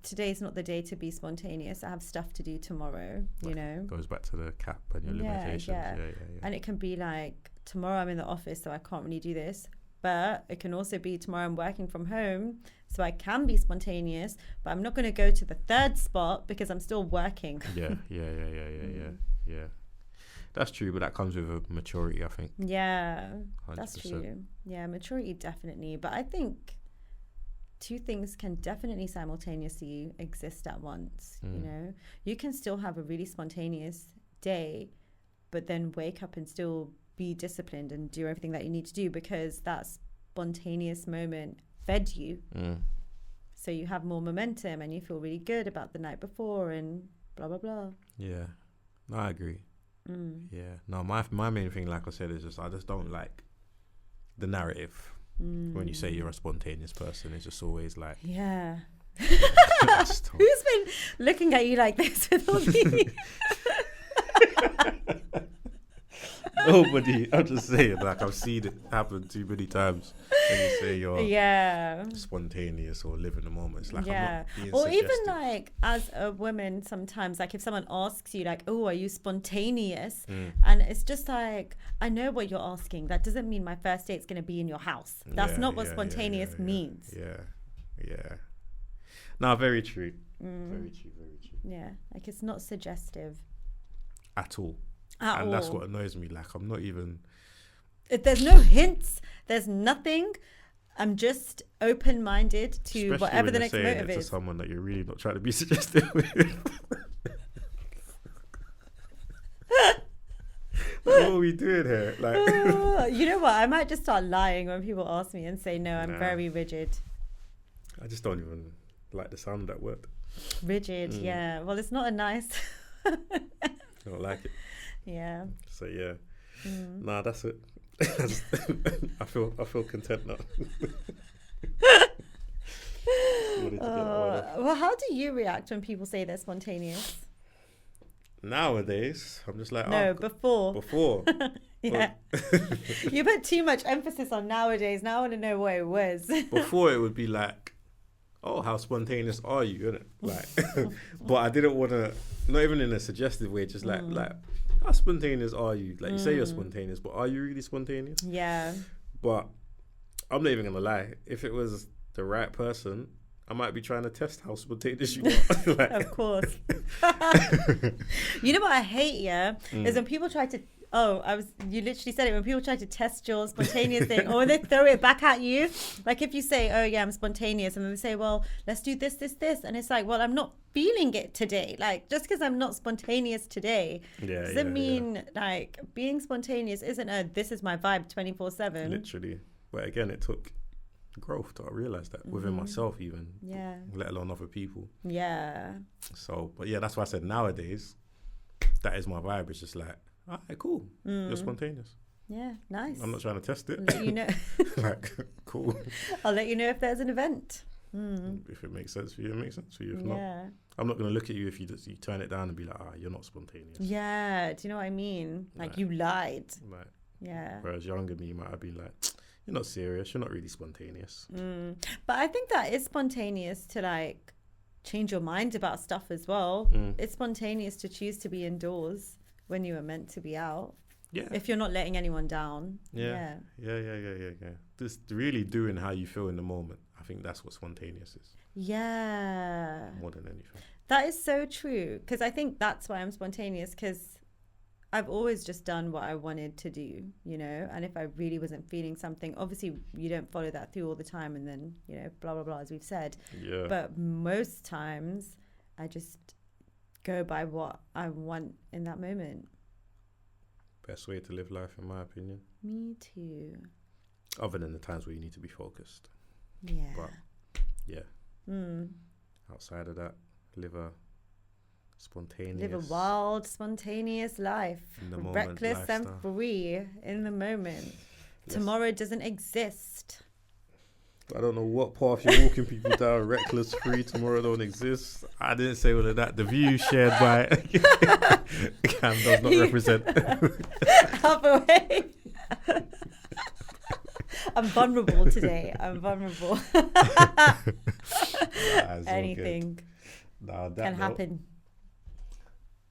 today's not the day to be spontaneous. I have stuff to do tomorrow, you know. Goes back to the cap and your limitations. Yeah. And it can be like, tomorrow I'm in the office, so I can't really do this. But it can also be tomorrow I'm working from home, so I can be spontaneous, but I'm not going to go to the third spot because I'm still working. Yeah. That's true, but that comes with a maturity, I think. Yeah, 100%. That's true. Yeah, maturity definitely. But I think two things can definitely simultaneously exist at once, you know? You can still have a really spontaneous day, but then wake up and still be disciplined and do everything that you need to do because that spontaneous moment fed you. So you have more momentum and you feel really good about the night before and blah, blah, blah. Yeah, no, I agree. Yeah, no, my main thing, like I said, is just I just don't like the narrative. When you say you're a spontaneous person, it's just always like... Yeah. Who's been looking at you like this with all these... Nobody. I'm just saying, like, I've seen it happen too many times when you say you're spontaneous or live in the moment. It's like, I'm not being or suggestive. even like as a woman, sometimes like if someone asks you like, oh, are you spontaneous? And it's just like, I know what you're asking. That doesn't mean my first date's going to be in your house. That's not what spontaneous means. Yeah. No, very true. Very true. Yeah, like it's not suggestive. At all. And that's what annoys me. Like, I'm not even... There's no hints. There's nothing. I'm just open-minded to especially whatever the next motive is. To someone that you're really not trying to be suggestive with. What are we doing here? Like, you know what? I might just start lying when people ask me and say, no, I'm very rigid. I just don't even like the sound of that word. Rigid, yeah. Well, it's not a nice... I don't like it. Yeah. So yeah. Nah, that's it. I feel content now. Well, how do you react when people say they're spontaneous? Nowadays, I'm just like, before. Yeah. You put too much emphasis on nowadays. Now I want to know what it was. Before it would be like, oh, how spontaneous are you? Innit? Like, but I didn't want to, not even in a suggestive way, just like, how spontaneous are you? Like, you say you're spontaneous, but are you really spontaneous? Yeah. But I'm not even going to lie. If it was the right person, I might be trying to test how spontaneous you are. Like, of course. You know what I hate, is when people try to, you literally said it, when people try to test your spontaneous thing, or when they throw it back at you. Like if you say, oh yeah, I'm spontaneous, and then they say, well, let's do this. And it's like, well, I'm not feeling it today. Like, just because I'm not spontaneous today doesn't mean like being spontaneous isn't this is my vibe 24/7. Literally. But again, it took growth to realize that within myself even, let alone other people. So, but yeah, that's why I said nowadays that is my vibe. It's just like, all right, cool, you're spontaneous. Yeah, nice. I'm not trying to test it. Let you know. Like, cool. I'll let you know if there's an event. If it makes sense for you, it makes sense for you. If not, I'm not going to look at you if you turn it down and be like, you're not spontaneous. Yeah, do you know what I mean? Like, you lied. Right. Yeah. Whereas younger me might have been like, you're not serious, you're not really spontaneous. But I think that is spontaneous to like change your mind about stuff as well. It's spontaneous to choose to be indoors when you were meant to be out. Yeah. If you're not letting anyone down. Yeah. Just really doing how you feel in the moment. I think that's what spontaneous is. Yeah. More than anything. That is so true. Because I think that's why I'm spontaneous. Because I've always just done what I wanted to do, you know. And if I really wasn't feeling something, obviously you don't follow that through all the time. And then, you know, blah, blah, blah, as we've said. Yeah. But most times I just go by what I want in that moment. Best way to live life, in my opinion. Me too. Other than the times where you need to be focused. Yeah. But, yeah. Outside of that, live a wild, spontaneous life. Reckless lifestyle. and free in the moment. Yes. Tomorrow doesn't exist. I don't know what path you're walking people down. Reckless, free, tomorrow don't exist. I didn't say all of that. The view shared by Kam does not represent. Alphawaves. I'm vulnerable today. I'm vulnerable. Anything can happen.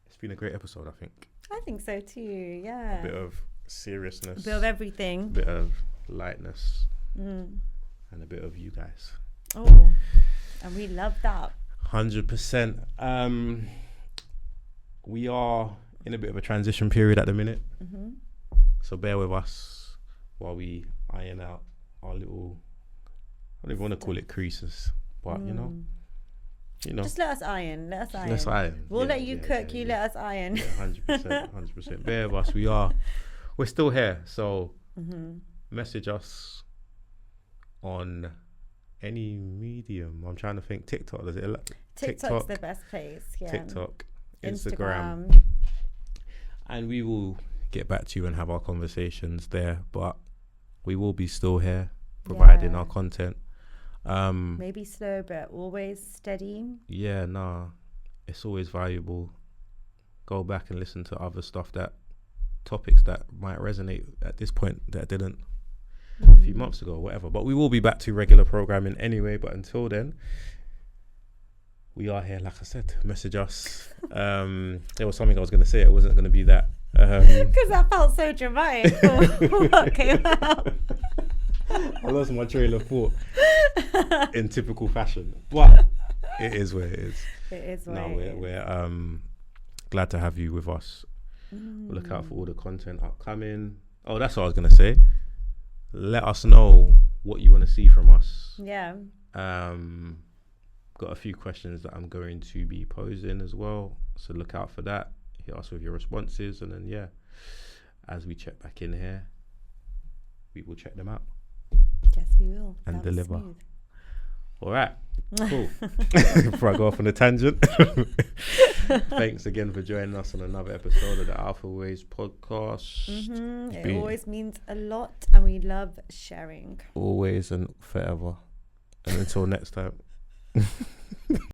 It's been a great episode, I think. I think so too, yeah. A bit of seriousness. A bit of everything. A bit of lightness. And a bit of you guys. Oh, and we love that. 100%. We are in a bit of a transition period at the minute. So bear with us while we iron out our little, I don't even want to call it creases, but you know. Just let us iron. Let's iron. We'll let you cook, you let us iron. 100%. Bear with us. We're still here. So message us on any medium. I'm trying to think. TikTok, does it? TikTok's the best place. Yeah. TikTok, Instagram. And we will get back to you and have our conversations there. But we will be still here providing our content. Maybe slow, but always steady. Yeah, it's always valuable. Go back and listen to other stuff, topics that might resonate at this point that didn't a few months ago or whatever. But we will be back to regular programming anyway. But until then, we are here, like I said. Message us. There was something I was going to say. It wasn't going to be that. Because that felt so dramatic. What came out? I lost my trail of thought in typical fashion, but it is what it is. It is what it is. We're glad to have you with us. We'll look out for all the content upcoming. Oh, that's what I was gonna say. Let us know what you want to see from us. Yeah. Got a few questions that I'm going to be posing as well, so look out for that. Hit us with your responses, and then as we check back in here, we will check them out. Yes, we will. And deliver. All right. Cool. Before I go off on a tangent, thanks again for joining us on another episode of the Alphawaves podcast. It always means a lot, and we love sharing. Always and forever. And until next time.